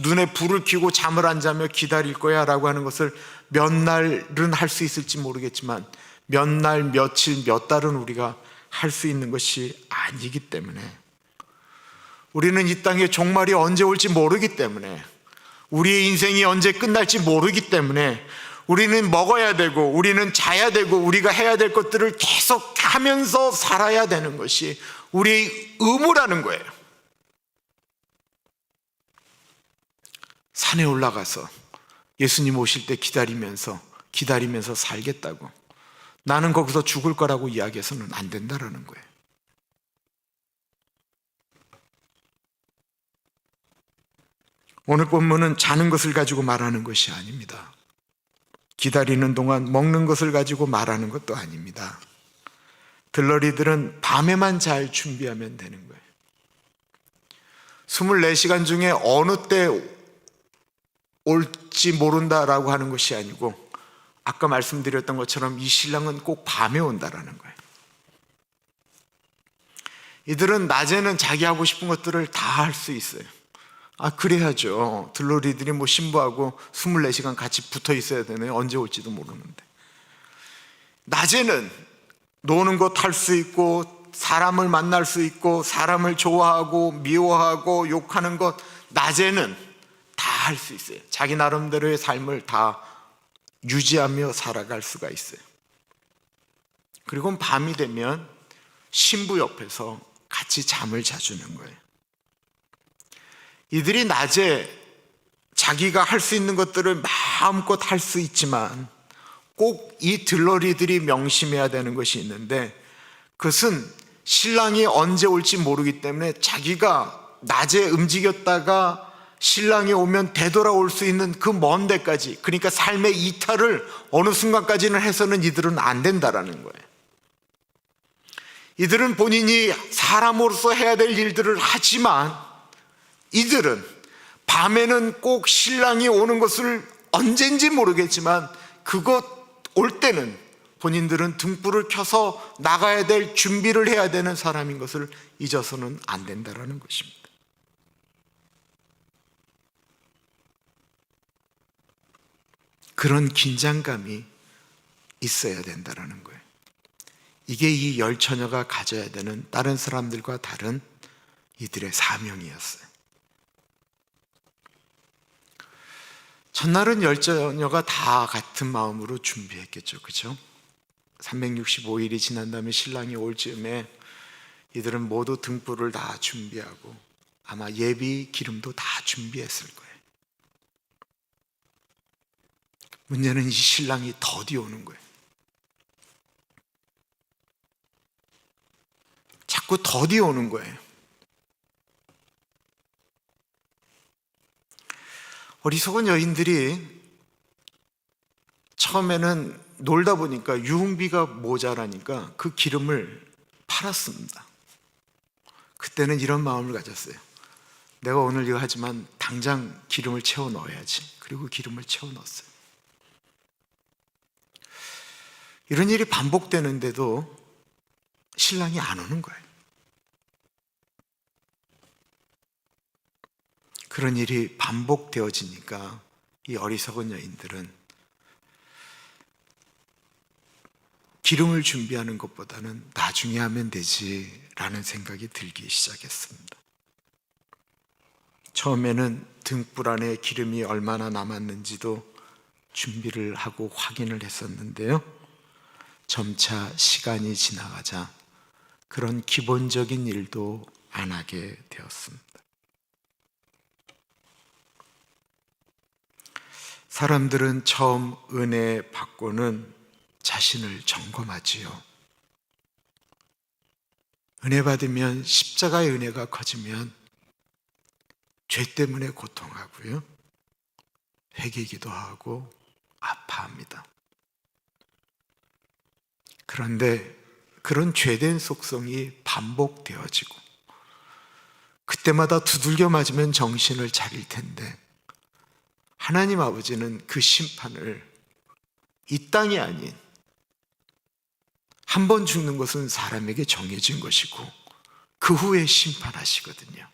Speaker 3: 눈에 불을 켜고 잠을 안 자며 기다릴 거야 라고 하는 것을 몇 날은 할 수 있을지 모르겠지만, 몇 날, 며칠, 몇 달은 우리가 할 수 있는 것이 아니기 때문에, 우리는 이 땅의 종말이 언제 올지 모르기 때문에, 우리의 인생이 언제 끝날지 모르기 때문에 우리는 먹어야 되고 우리는 자야 되고 우리가 해야 될 것들을 계속 하면서 살아야 되는 것이 우리의 의무라는 거예요. 산에 올라가서 예수님 오실 때 기다리면서 살겠다고, 나는 거기서 죽을 거라고 이야기해서는 안 된다라는 거예요. 오늘 본문은 자는 것을 가지고 말하는 것이 아닙니다. 기다리는 동안 먹는 것을 가지고 말하는 것도 아닙니다. 들러리들은 밤에만 잘 준비하면 되는 거예요. 24시간 중에 어느 때 올지 모른다라고 하는 것이 아니고, 아까 말씀드렸던 것처럼 이 신랑은 꼭 밤에 온다라는 거예요. 이들은 낮에는 자기 하고 싶은 것들을 다 할 수 있어요. 그래야죠. 들러리들이 뭐 신부하고 24시간 같이 붙어 있어야 되네. 언제 올지도 모르는데. 낮에는 노는 것 할 수 있고, 사람을 만날 수 있고, 사람을 좋아하고 미워하고 욕하는 것, 낮에는 다 할 수 있어요. 자기 나름대로의 삶을 다 유지하며 살아갈 수가 있어요. 그리고 밤이 되면 신부 옆에서 같이 잠을 자주는 거예요. 이들이 낮에 자기가 할 수 있는 것들을 마음껏 할 수 있지만 꼭 이 들러리들이 명심해야 되는 것이 있는데, 그것은 신랑이 언제 올지 모르기 때문에 자기가 낮에 움직였다가 신랑이 오면 되돌아올 수 있는 그 먼 데까지, 그러니까 삶의 이탈을 어느 순간까지는 해서는 이들은 안 된다라는 거예요. 이들은 본인이 사람으로서 해야 될 일들을 하지만 이들은 밤에는 꼭 신랑이 오는 것을 언젠지 모르겠지만 그것 올 때는 본인들은 등불을 켜서 나가야 될 준비를 해야 되는 사람인 것을 잊어서는 안 된다라는 것입니다. 그런 긴장감이 있어야 된다라는 거예요. 이게 이 열 처녀가 가져야 되는 다른 사람들과 다른 이들의 사명이었어요. 첫날은 열 처녀가 다 같은 마음으로 준비했겠죠. 그렇죠? 365일이 지난 다음에 신랑이 올 즈음에 이들은 모두 등불을 다 준비하고 아마 예비 기름도 다 준비했을 거예요. 문제는 이 신랑이 더디 오는 거예요. 자꾸 더디 오는 거예요. 어리석은 여인들이 처음에는 놀다 보니까 유흥비가 모자라니까 그 기름을 팔았습니다. 그때는 이런 마음을 가졌어요. 내가 오늘 이거 하지만 당장 기름을 채워 넣어야지. 그리고 기름을 채워 넣었어요. 이런 일이 반복되는데도 신랑이 안 오는 거예요. 그런 일이 반복되어지니까 이 어리석은 여인들은 기름을 준비하는 것보다는 나중에 하면 되지라는 생각이 들기 시작했습니다. 처음에는 등불 안에 기름이 얼마나 남았는지도 준비를 하고 확인을 했었는데요. 점차 시간이 지나가자 그런 기본적인 일도 안 하게 되었습니다. 사람들은 처음 은혜 받고는 자신을 점검하지요. 은혜 받으면 십자가의 은혜가 커지면 죄 때문에 고통하고요. 회개기도 하고 아파합니다. 그런데 그런 죄된 속성이 반복되어지고 그때마다 두들겨 맞으면 정신을 차릴 텐데 하나님 아버지는 그 심판을 이 땅이 아닌 한 번 죽는 것은 사람에게 정해진 것이고 그 후에 심판하시거든요.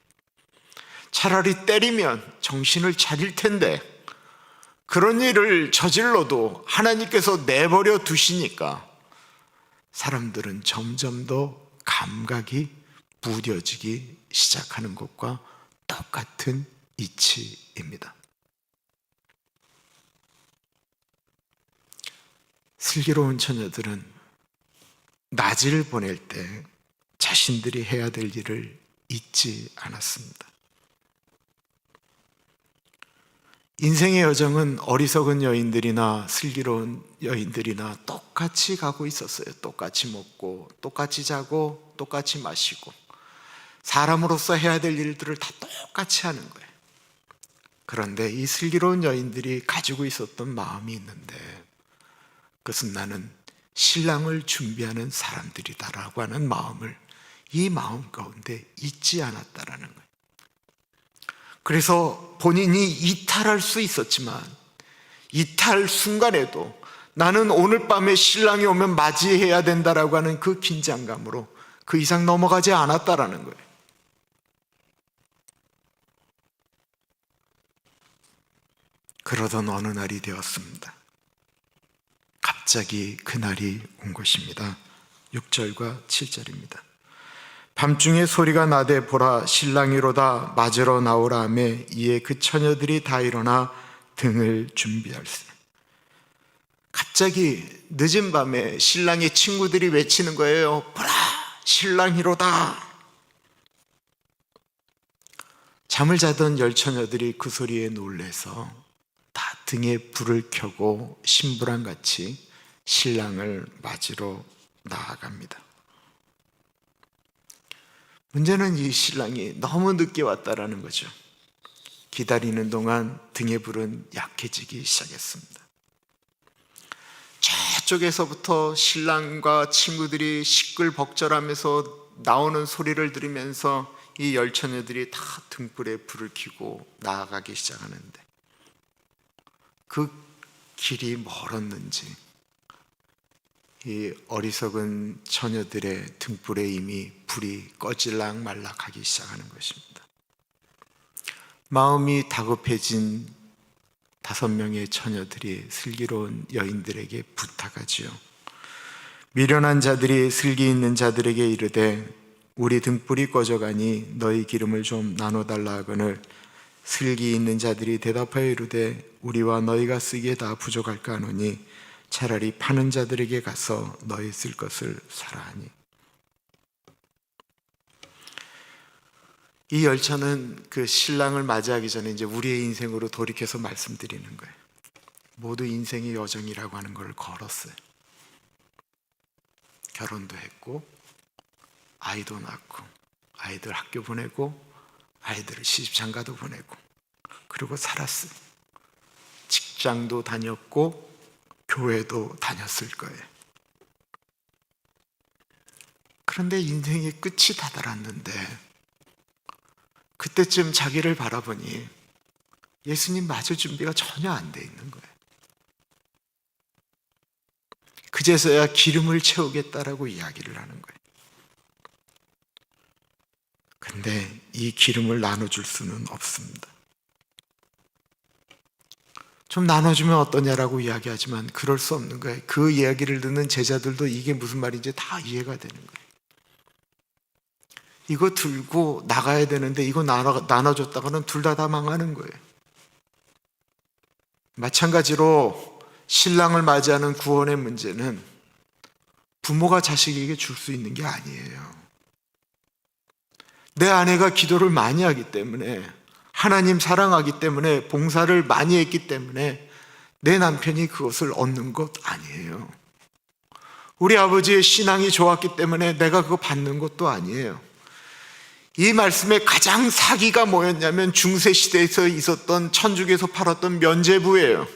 Speaker 3: 차라리 때리면 정신을 차릴 텐데 그런 일을 저질러도 하나님께서 내버려 두시니까 사람들은 점점 더 감각이 무뎌지기 시작하는 것과 똑같은 이치입니다. 슬기로운 처녀들은 낮을 보낼 때 자신들이 해야 될 일을 잊지 않았습니다. 인생의 여정은 어리석은 여인들이나 슬기로운 여인들이나 똑같이 가고 있었어요. 똑같이 먹고 똑같이 자고 똑같이 마시고 사람으로서 해야 될 일들을 다 똑같이 하는 거예요. 그런데 이 슬기로운 여인들이 가지고 있었던 마음이 있는데 그것은 나는 신랑을 준비하는 사람들이다라고 하는 마음을 이 마음 가운데 잊지 않았다라는 거예요. 그래서 본인이 이탈할 수 있었지만 이탈 순간에도 나는 오늘 밤에 신랑이 오면 맞이해야 된다라고 하는 그 긴장감으로 그 이상 넘어가지 않았다라는 거예요. 그러던 어느 날이 되었습니다. 갑자기 그날이 온 것입니다. 6절과 7절입니다. 밤중에 소리가 나되 보라 신랑이로다 맞으러 나오라 하며 이에 그 처녀들이 다 일어나 등을 준비할세. 갑자기 늦은 밤에 신랑의 친구들이 외치는 거예요. 보라 신랑이로다. 잠을 자던 열 처녀들이 그 소리에 놀래서 다 등에 불을 켜고 신부랑같이 신랑을 맞으러 나아갑니다. 문제는 이 신랑이 너무 늦게 왔다라는 거죠. 기다리는 동안 등의 불은 약해지기 시작했습니다. 저쪽에서부터 신랑과 친구들이 시끌벅적하면서 나오는 소리를 들으면서 이 열 처녀들이 다 등불에 불을 켜고 나아가기 시작하는데 그 길이 멀었는지 이 어리석은 처녀들의 등불에 이미 불이 꺼질락 말락하기 시작하는 것입니다. 마음이 다급해진 5명의 처녀들이 슬기로운 여인들에게 부탁하지요. 미련한 자들이 슬기 있는 자들에게 이르되 우리 등불이 꺼져가니 너희 기름을 좀 나눠달라 하거늘 슬기 있는 자들이 대답하여 이르되 우리와 너희가 쓰기에 다 부족할까 하노니 차라리 파는 자들에게 가서 너희 쓸 것을 사라 하니. 이 열차는 그 신랑을 맞이하기 전에 이제 우리의 인생으로 돌이켜서 말씀드리는 거예요. 모두 인생의 여정이라고 하는 걸 걸었어요. 결혼도 했고 아이도 낳고 아이들 학교 보내고 아이들을 시집장가도 보내고 그리고 살았어요. 직장도 다녔고 교회도 다녔을 거예요. 그런데 인생의 끝이 다다랐는데 그때쯤 자기를 바라보니 예수님 맞을 준비가 전혀 안 돼 있는 거예요. 그제서야 기름을 채우겠다라고 이야기를 하는 거예요. 근데 이 기름을 나눠줄 수는 없습니다. 좀 나눠주면 어떠냐라고 이야기하지만 그럴 수 없는 거예요. 그 이야기를 듣는 제자들도 이게 무슨 말인지 다 이해가 되는 거예요. 이거 들고 나가야 되는데 이거 나눠줬다가는 둘 다 망하는 거예요. 마찬가지로 신랑을 맞이하는 구원의 문제는 부모가 자식에게 줄 수 있는 게 아니에요. 내 아내가 기도를 많이 하기 때문에 하나님 사랑하기 때문에 봉사를 많이 했기 때문에 내 남편이 그것을 얻는 것 아니에요. 우리 아버지의 신앙이 좋았기 때문에 내가 그거 받는 것도 아니에요. 이 말씀의 가장 사기가 뭐였냐면 중세시대에서 있었던 천주교에서 팔았던 면죄부예요.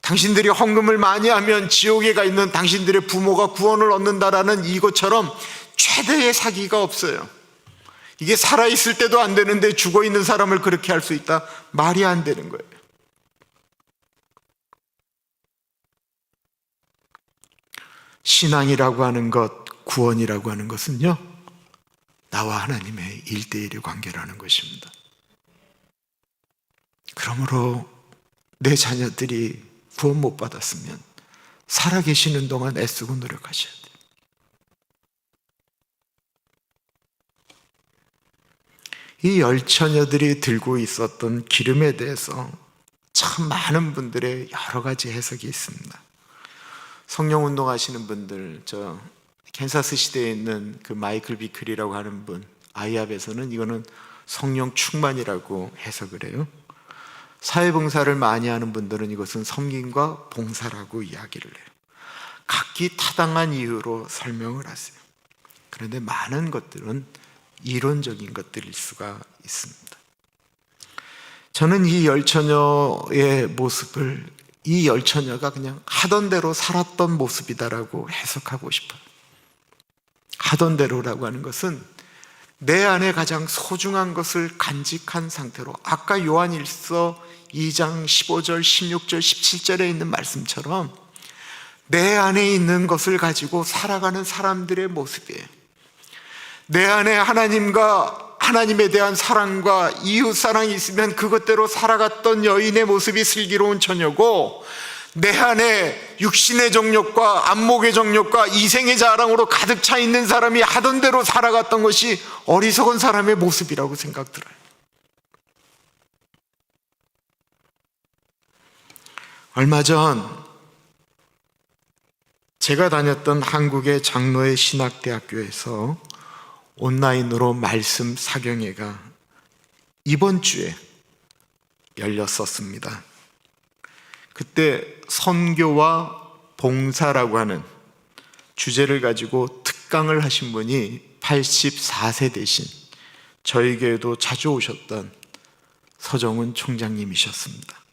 Speaker 3: 당신들이 헌금을 많이 하면 지옥에 가 있는 당신들의 부모가 구원을 얻는다라는 이것처럼 최대의 사기가 없어요. 이게 살아있을 때도 안 되는데 죽어있는 사람을 그렇게 할 수 있다? 말이 안 되는 거예요. 신앙이라고 하는 것, 구원이라고 하는 것은요, 나와 하나님의 1:1의 관계라는 것입니다. 그러므로 내 자녀들이 구원 못 받았으면 살아계시는 동안 애쓰고 노력하셔야 돼요. 이 열 처녀들이 들고 있었던 기름에 대해서 참 많은 분들의 여러 가지 해석이 있습니다. 성령 운동하시는 분들, 저 캔사스 시대에 있는 그 마이클 비클이라고 하는 분, 아이압에서는 이거는 성령 충만이라고 해석을 해요. 사회봉사를 많이 하는 분들은 이것은 섬김과 봉사라고 이야기를 해요. 각기 타당한 이유로 설명을 하세요. 그런데 많은 것들은 이론적인 것들일 수가 있습니다. 저는 이 열 처녀의 모습을 이 열 처녀가 그냥 하던 대로 살았던 모습이다라고 해석하고 싶어요. 하던 대로라고 하는 것은 내 안에 가장 소중한 것을 간직한 상태로, 아까 요한일서 2장 15절, 16절, 17절에 있는 말씀처럼 내 안에 있는 것을 가지고 살아가는 사람들의 모습이에요. 내 안에 하나님에 대한 사랑과 이웃 사랑이 있으면 그것대로 살아갔던 여인의 모습이 슬기로운 처녀고, 내 안에 육신의 정욕과 안목의 정욕과 이생의 자랑으로 가득 차 있는 사람이 하던 대로 살아갔던 것이 어리석은 사람의 모습이라고 생각 들어요. 얼마 전 제가 다녔던 한국의 장로의 신학대학교에서 온라인으로 말씀 사경회가 이번 주에 열렸었습니다. 그때 선교와 봉사라고 하는 주제를 가지고 특강을 하신 분이 84세 되신 저희 교회도 자주 오셨던 서정훈 총장님이셨습니다.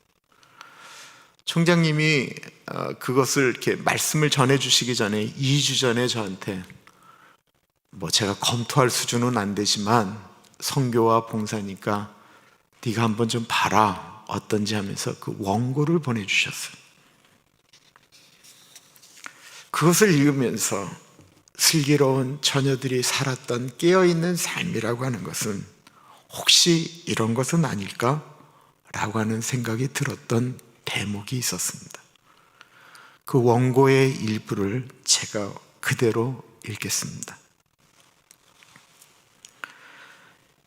Speaker 3: 총장님이 그것을 이렇게 말씀을 전해주시기 전에 2주 전에 저한테 제가 검토할 수준은 안 되지만 선교와 봉사니까 네가 한번 좀 봐라 어떤지 하면서 그 원고를 보내주셨어요. 그것을 읽으면서 슬기로운 처녀들이 살았던 깨어있는 삶이라고 하는 것은 혹시 이런 것은 아닐까? 라고 하는 생각이 들었던 대목이 있었습니다. 그 원고의 일부를 제가 그대로 읽겠습니다.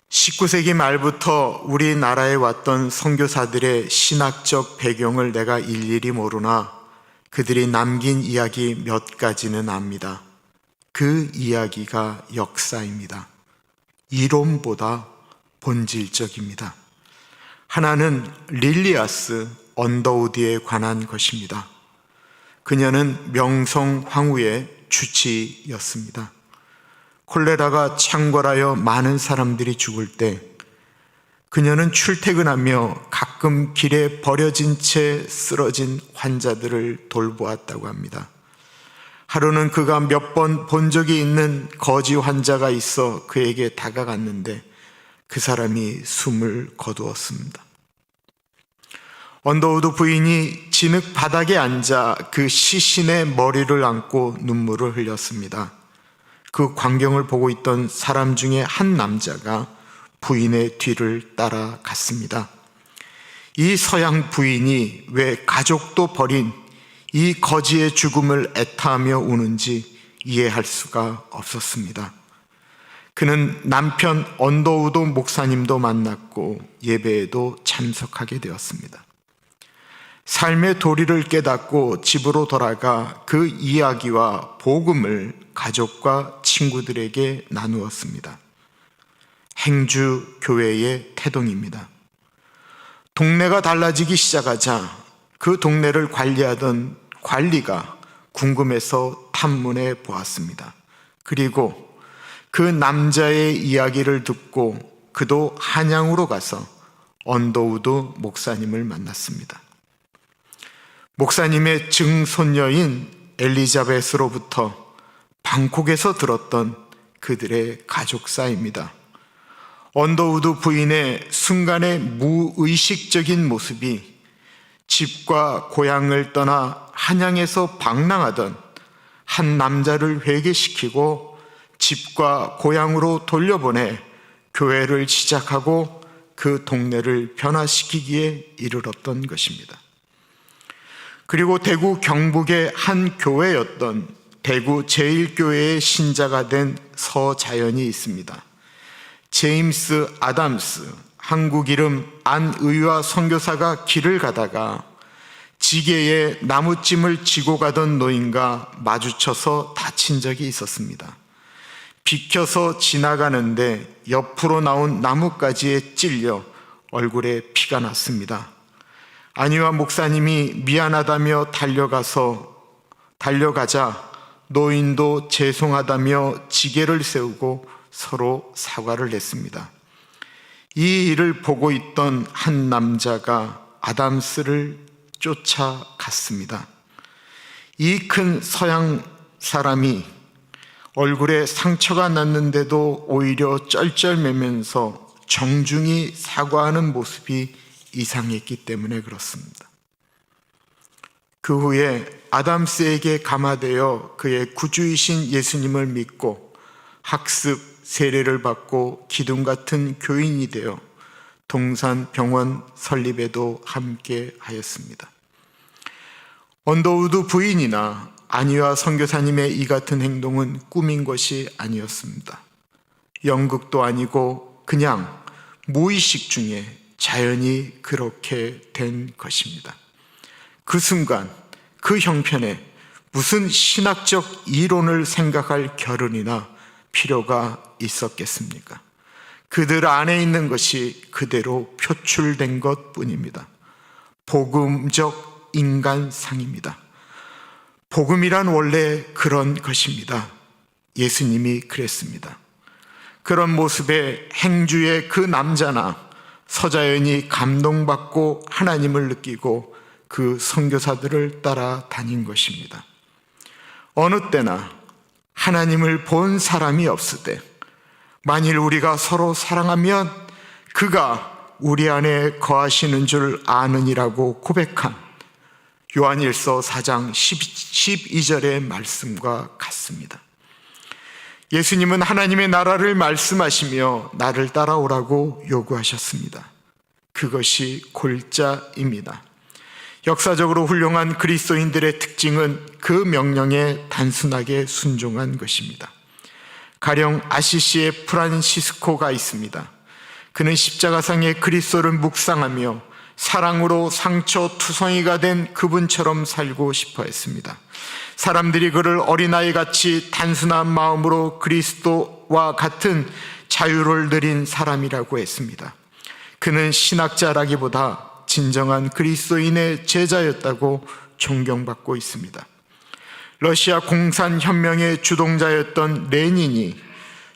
Speaker 3: 19세기 말부터 우리나라에 왔던 선교사들의 신학적 배경을 내가 일일이 모르나 그들이 남긴 이야기 몇 가지는 압니다. 그 이야기가 역사입니다. 이론보다 본질적입니다. 하나는 릴리아스 언더우드에 관한 것입니다. 그녀는 명성 황후의 주치였습니다. 콜레라가 창궐하여 많은 사람들이 죽을 때 그녀는 출퇴근하며 가끔 길에 버려진 채 쓰러진 환자들을 돌보았다고 합니다. 하루는 그가 몇 번 본 적이 있는 거지 환자가 있어 그에게 다가갔는데 그 사람이 숨을 거두었습니다. 언더우드 부인이 진흙 바닥에 앉아 그 시신의 머리를 안고 눈물을 흘렸습니다. 그 광경을 보고 있던 사람 중에 한 남자가 부인의 뒤를 따라갔습니다. 이 서양 부인이 왜 가족도 버린 이 거지의 죽음을 애타하며 우는지 이해할 수가 없었습니다. 그는 남편 언더우드 목사님도 만났고 예배에도 참석하게 되었습니다. 삶의 도리를 깨닫고 집으로 돌아가 그 이야기와 복음을 가족과 친구들에게 나누었습니다. 행주 교회의 태동입니다. 동네가 달라지기 시작하자 그 동네를 관리하던 관리가 궁금해서 탐문해 보았습니다. 그리고 그 남자의 이야기를 듣고 그도 한양으로 가서 언더우드 목사님을 만났습니다. 목사님의 증손녀인 엘리자베스로부터 방콕에서 들었던 그들의 가족사입니다. 언더우드 부인의 순간의 무의식적인 모습이 집과 고향을 떠나 한양에서 방랑하던 한 남자를 회개시키고 집과 고향으로 돌려보내 교회를 시작하고 그 동네를 변화시키기에 이르렀던 것입니다. 그리고 대구 경북의 한 교회였던 대구 제1교회의 신자가 된 서자연이 있습니다. 제임스 아담스, 한국 이름 안의화 선교사가 길을 가다가 지게에 나무찜을 지고 가던 노인과 마주쳐서 다친 적이 있었습니다. 비켜서 지나가는데 옆으로 나온 나뭇가지에 찔려 얼굴에 피가 났습니다. 안의화 목사님이 미안하다며 달려가자 노인도 죄송하다며 지게를 세우고 서로 사과를 했습니다. 이 일을 보고 있던 한 남자가 아담스를 쫓아갔습니다. 이 큰 서양 사람이 얼굴에 상처가 났는데도 오히려 쩔쩔매면서 정중히 사과하는 모습이 이상했기 때문에 그렇습니다. 그 후에 아담스에게 감화되어 그의 구주이신 예수님을 믿고 학습, 세례를 받고 기둥 같은 교인이 되어 동산 병원 설립에도 함께 하였습니다. 언더우드 부인이나 안희화 선교사님의 이 같은 행동은 꾸민 것이 아니었습니다. 연극도 아니고 그냥 무의식 중에 자연히 그렇게 된 것입니다. 그 순간, 그 형편에 무슨 신학적 이론을 생각할 겨를이나 필요가 있었겠습니까? 그들 안에 있는 것이 그대로 표출된 것 뿐입니다. 복음적 인간상입니다. 복음이란 원래 그런 것입니다. 예수님이 그랬습니다. 그런 모습에 행주의 그 남자나 서자연이 감동받고 하나님을 느끼고 그 선교사들을 따라 다닌 것입니다. 어느 때나 하나님을 본 사람이 없을 때, 만일 우리가 서로 사랑하면 그가 우리 안에 거하시는 줄 아느니라고 고백한 요한일서 4장 12절의 말씀과 같습니다. 예수님은 하나님의 나라를 말씀하시며 나를 따라오라고 요구하셨습니다. 그것이 골자입니다. 역사적으로 훌륭한 그리스도인들의 특징은 그 명령에 단순하게 순종한 것입니다. 가령 아시시의 프란시스코가 있습니다. 그는 십자가상의 그리스도를 묵상하며 사랑으로 상처투성이가 된 그분처럼 살고 싶어 했습니다. 사람들이 그를 어린아이같이 단순한 마음으로 그리스도와 같은 자유를 누린 사람이라고 했습니다. 그는 신학자라기보다 진정한 그리스도인의 제자였다고 존경받고 있습니다. 러시아 공산혁명의 주동자였던 레닌이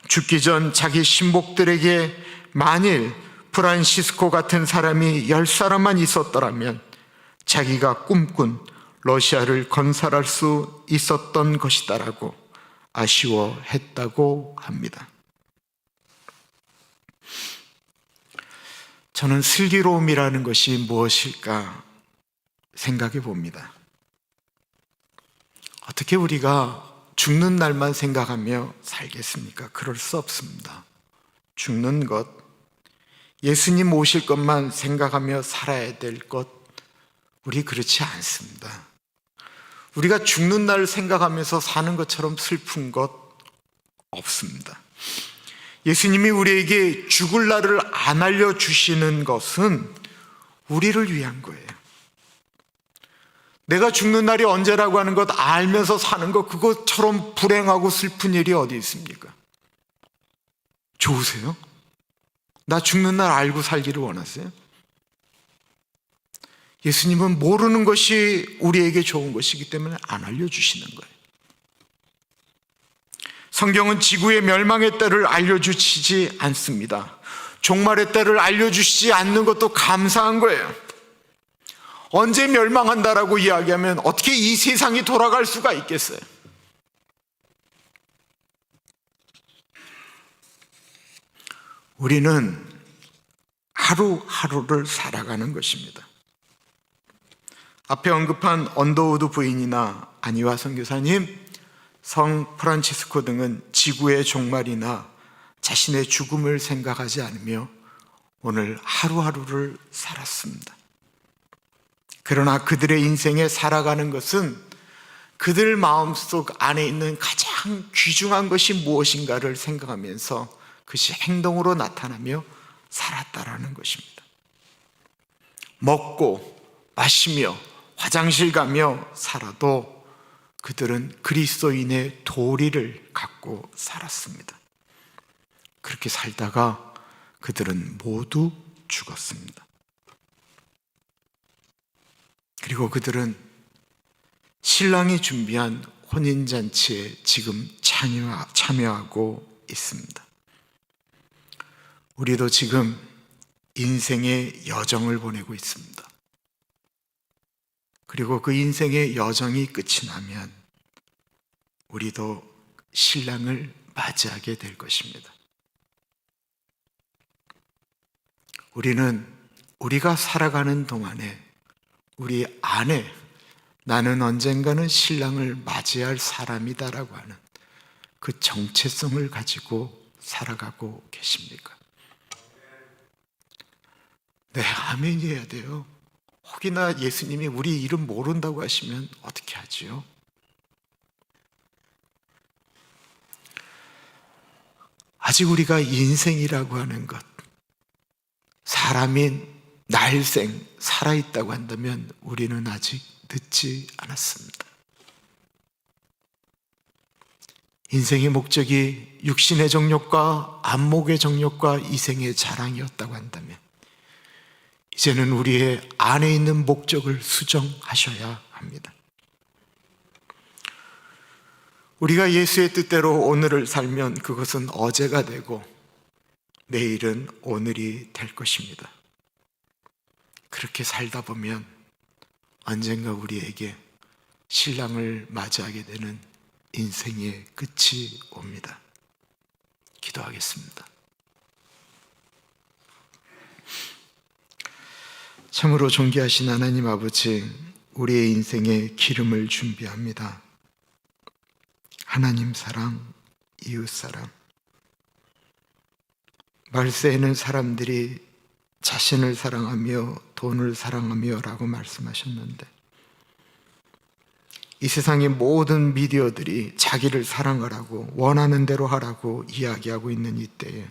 Speaker 3: 죽기 전 자기 신복들에게 만일 프란시스코 같은 사람이 10사람만 있었더라면 자기가 꿈꾼 러시아를 건설할 수 있었던 것이다라고 아쉬워했다고 합니다. 저는 슬기로움이라는 것이 무엇일까 생각해 봅니다. 어떻게 우리가 죽는 날만 생각하며 살겠습니까? 그럴 수 없습니다. 죽는 것, 예수님 오실 것만 생각하며 살아야 될 것, 우리 그렇지 않습니다. 우리가 죽는 날 생각하면서 사는 것처럼 슬픈 것 없습니다. 예수님이 우리에게 죽을 날을 안 알려주시는 것은 우리를 위한 거예요. 내가 죽는 날이 언제라고 하는 것 알면서 사는 것, 그것처럼 불행하고 슬픈 일이 어디 있습니까? 좋으세요? 나 죽는 날 알고 살기를 원하세요? 예수님은 모르는 것이 우리에게 좋은 것이기 때문에 안 알려주시는 거예요. 성경은 지구의 멸망의 때를 알려주시지 않습니다. 종말의 때를 알려주시지 않는 것도 감사한 거예요. 언제 멸망한다라고 이야기하면 어떻게 이 세상이 돌아갈 수가 있겠어요? 우리는 하루하루를 살아가는 것입니다. 앞에 언급한 언더우드 부인이나 안희화 선교사님, 성 프란치스코 등은 지구의 종말이나 자신의 죽음을 생각하지 않으며 오늘 하루하루를 살았습니다. 그러나 그들의 인생에 살아가는 것은 그들 마음속 안에 있는 가장 귀중한 것이 무엇인가를 생각하면서 그것이 행동으로 나타나며 살았다라는 것입니다. 먹고 마시며 화장실 가며 살아도 그들은 그리스도인의 도리를 갖고 살았습니다. 그렇게 살다가 그들은 모두 죽었습니다. 그리고 그들은 신랑이 준비한 혼인잔치에 지금 참여하고 있습니다. 우리도 지금 인생의 여정을 보내고 있습니다. 그리고 그 인생의 여정이 끝이 나면 우리도 신랑을 맞이하게 될 것입니다. 우리는 우리가 살아가는 동안에 우리 안에 나는 언젠가는 신랑을 맞이할 사람이다라고 하는 그 정체성을 가지고 살아가고 계십니까? 네, 아멘이어야 돼요. 혹이나 예수님이 우리 이름 모른다고 하시면 어떻게 하지요? 아직 우리가 인생이라고 하는 것, 사람인 날생 살아있다고 한다면 우리는 아직 늦지 않았습니다. 인생의 목적이 육신의 정욕과 안목의 정욕과 이생의 자랑이었다고 한다면 이제는 우리의 안에 있는 목적을 수정하셔야 합니다. 우리가 예수의 뜻대로 오늘을 살면 그것은 어제가 되고 내일은 오늘이 될 것입니다. 그렇게 살다 보면 언젠가 우리에게 신랑을 맞이하게 되는 인생의 끝이 옵니다. 기도하겠습니다. 참으로 존귀하신 하나님 아버지, 우리의 인생에 기름을 준비합니다. 하나님 사랑, 이웃 사랑. 말세에는 사람들이 자신을 사랑하며 돈을 사랑하며 라고 말씀하셨는데 이 세상의 모든 미디어들이 자기를 사랑하라고 원하는 대로 하라고 이야기하고 있는 이때에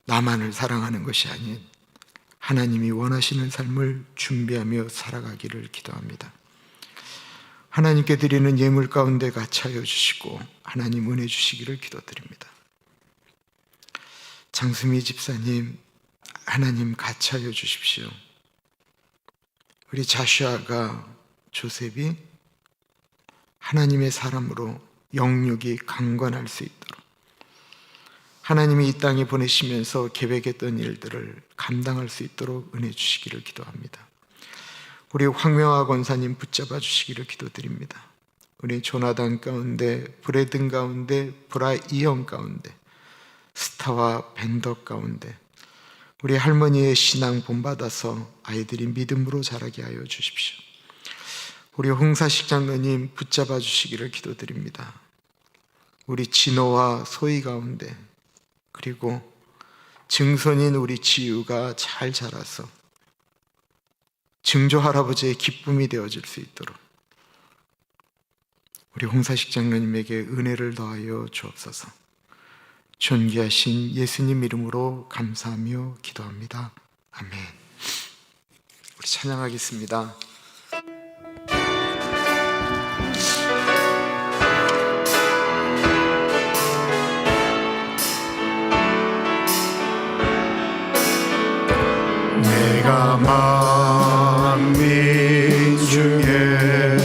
Speaker 3: 나만을 사랑하는 것이 아닌 하나님이 원하시는 삶을 준비하며 살아가기를 기도합니다. 하나님께 드리는 예물 가운데 같이하여 주시고 하나님 은혜 주시기를 기도드립니다. 장수미 집사님, 하나님 같이하여 주십시오. 우리 자슈아가 조셉이 하나님의 사람으로 영육이 강건할 수 있도록 하나님이 이 땅에 보내시면서 계획했던 일들을 감당할 수 있도록 은혜 주시기를 기도합니다. 우리 황명화 권사님 붙잡아 주시기를 기도드립니다. 우리 조나단 가운데, 브래든 가운데, 브라이언 가운데, 스타와 밴더 가운데 우리 할머니의 신앙 본받아서 아이들이 믿음으로 자라게 하여 주십시오. 우리 홍사식 장로님 붙잡아 주시기를 기도드립니다. 우리 진호와 소희 가운데, 그리고 증손인 우리 지유가 잘 자라서 증조 할아버지의 기쁨이 되어질 수 있도록 우리 홍사식 장로님에게 은혜를 더하여 주옵소서. 존귀하신 예수님 이름으로 감사하며 기도합니다. 아멘. 우리 찬양하겠습니다.
Speaker 4: 내가 만민 중에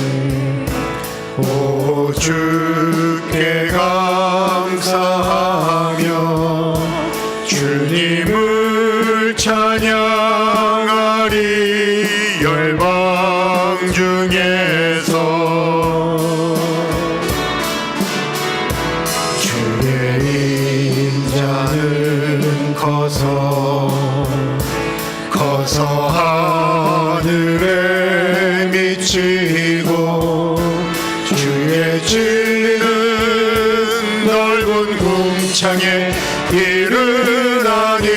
Speaker 4: 오 주께 감사하며 주님을 찬양하리 열방 중에서 주의 인자는 커서 하늘에 미치고 주의 진리는 넓은 궁창에 이르나니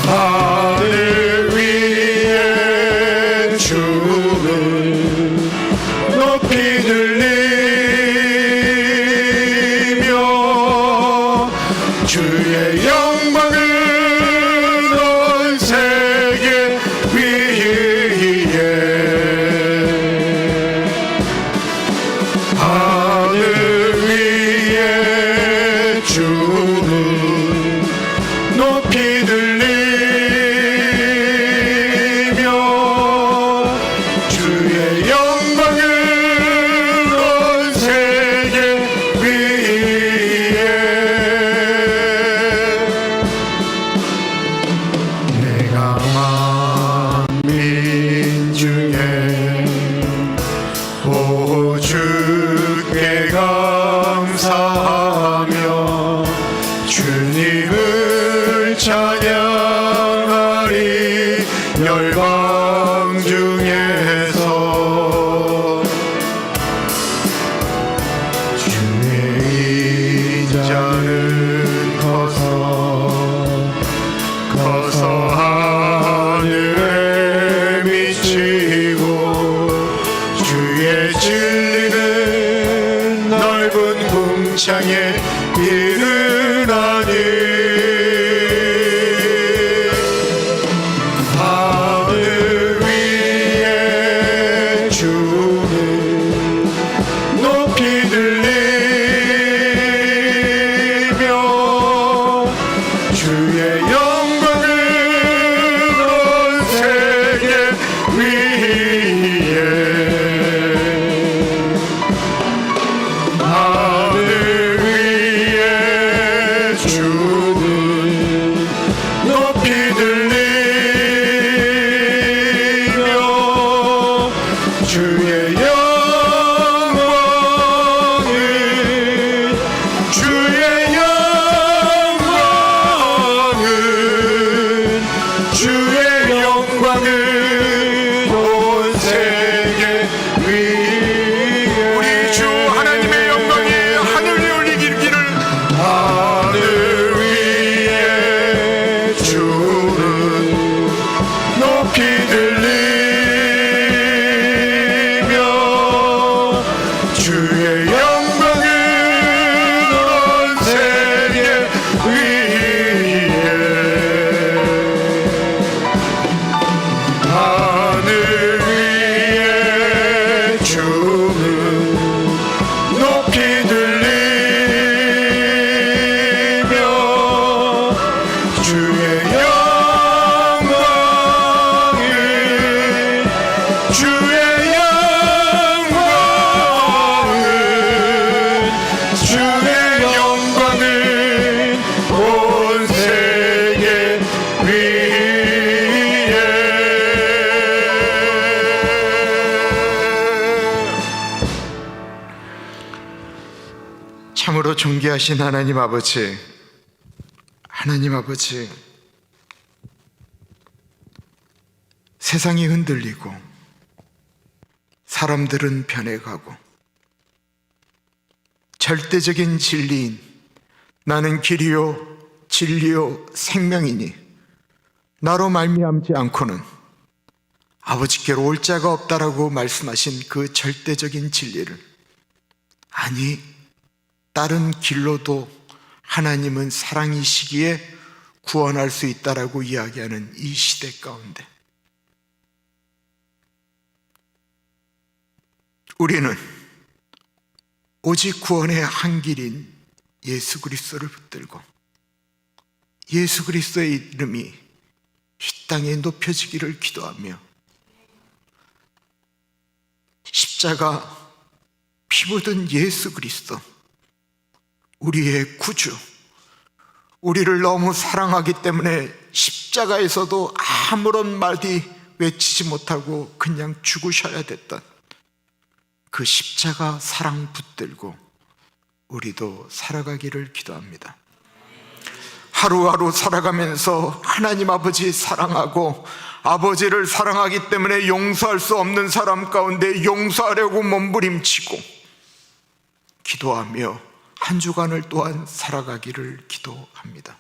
Speaker 4: 하늘 위에 주를 높이 들리며 주의 영광을 온 세계 위에 하늘 위에 주는 높이 들리며 주의 영광을 온 세계 위에 내가 만민 중에 오 주께 감사하며 주님을 찬양하리
Speaker 3: 향해 이르나니 하늘 위에 주를 높이 들리며 주의 영광을 온 세계 위에 하늘 위에 주를 높이 들리며 주의 영광을 주의 영광을 주의 영광을 온 세계 위에 우리 주 하나님의 영광이 하늘 위에 올리기를 하늘 위에 주를 높이 들리며 주의 영광을 온 세계 위에 하늘 위에 주를 높이 들리며 주의 영광을 주의 영광을 주의 영광을 온 세계 위에 참으로 존귀하신 하나님 아버지, 하나님 아버지, 세상이 흔들리고 사람들은 변해가고 절대적인 진리인 나는 길이요 진리요 생명이니 나로 말미암지 않고는 아버지께로 올 자가 없다라고 말씀하신 그 절대적인 진리를, 아니 다른 길로도 하나님은 사랑이시기에 구원할 수 있다라고 이야기하는 이 시대 가운데 우리는 오직 구원의 한 길인 예수 그리스도를 붙들고 예수 그리스도의 이름이 이 땅에 높여지기를 기도하며 십자가 피 묻은 예수 그리스도, 우리의 구주, 우리를 너무 사랑하기 때문에 십자가에서도 아무런 말이 외치지 못하고 그냥 죽으셔야 됐던 그 십자가 사랑 붙들고 우리도 살아가기를 기도합니다. 하루하루 살아가면서 하나님 아버지 사랑하고 아버지를 사랑하기 때문에 용서할 수 없는 사람 가운데 용서하려고 몸부림치고 기도하며 한 주간을 또한 살아가기를 기도합니다.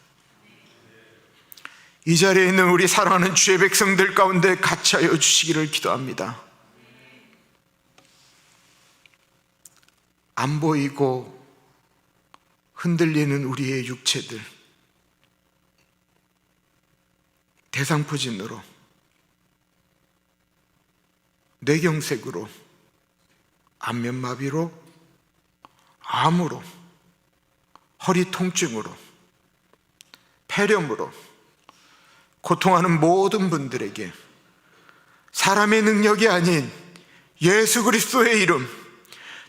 Speaker 3: 이 자리에 있는 우리 사랑하는 주의 백성들 가운데 같이 하여 주시기를 기도합니다. 안 보이고 흔들리는 우리의 육체들, 대상포진으로, 뇌경색으로, 안면마비로, 암으로, 허리 통증으로, 폐렴으로 고통하는 모든 분들에게 사람의 능력이 아닌 예수 그리스도의 이름,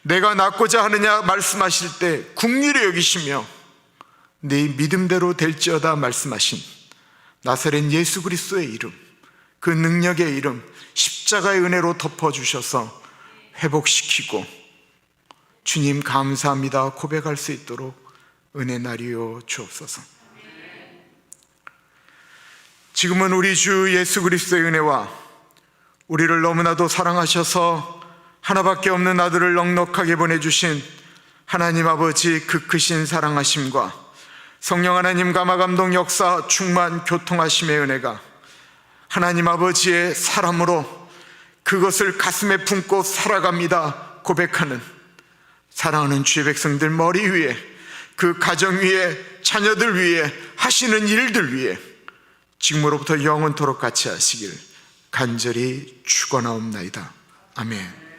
Speaker 3: 내가 낫고자 하느냐 말씀하실 때 긍휼히 여기시며 네 믿음대로 될지어다 말씀하신 나사렛 예수 그리스도의 이름, 그 능력의 이름, 십자가의 은혜로 덮어주셔서 회복시키고 주님 감사합니다 고백할 수 있도록 은혜 나리여 주옵소서. 지금은 우리 주 예수 그리스도의 은혜와 우리를 너무나도 사랑하셔서 하나밖에 없는 아들을 넉넉하게 보내주신 하나님 아버지 그 크신 사랑하심과 성령 하나님 감화감동 역사 충만 교통하심의 은혜가 하나님 아버지의 사람으로 그것을 가슴에 품고 살아갑니다 고백하는 사랑하는 주의 백성들 머리 위에 그 가정 위에, 자녀들 위에, 하시는 일들 위에 지금으로부터 영원토록 같이 하시길 간절히 축원하옵나이다. 아멘.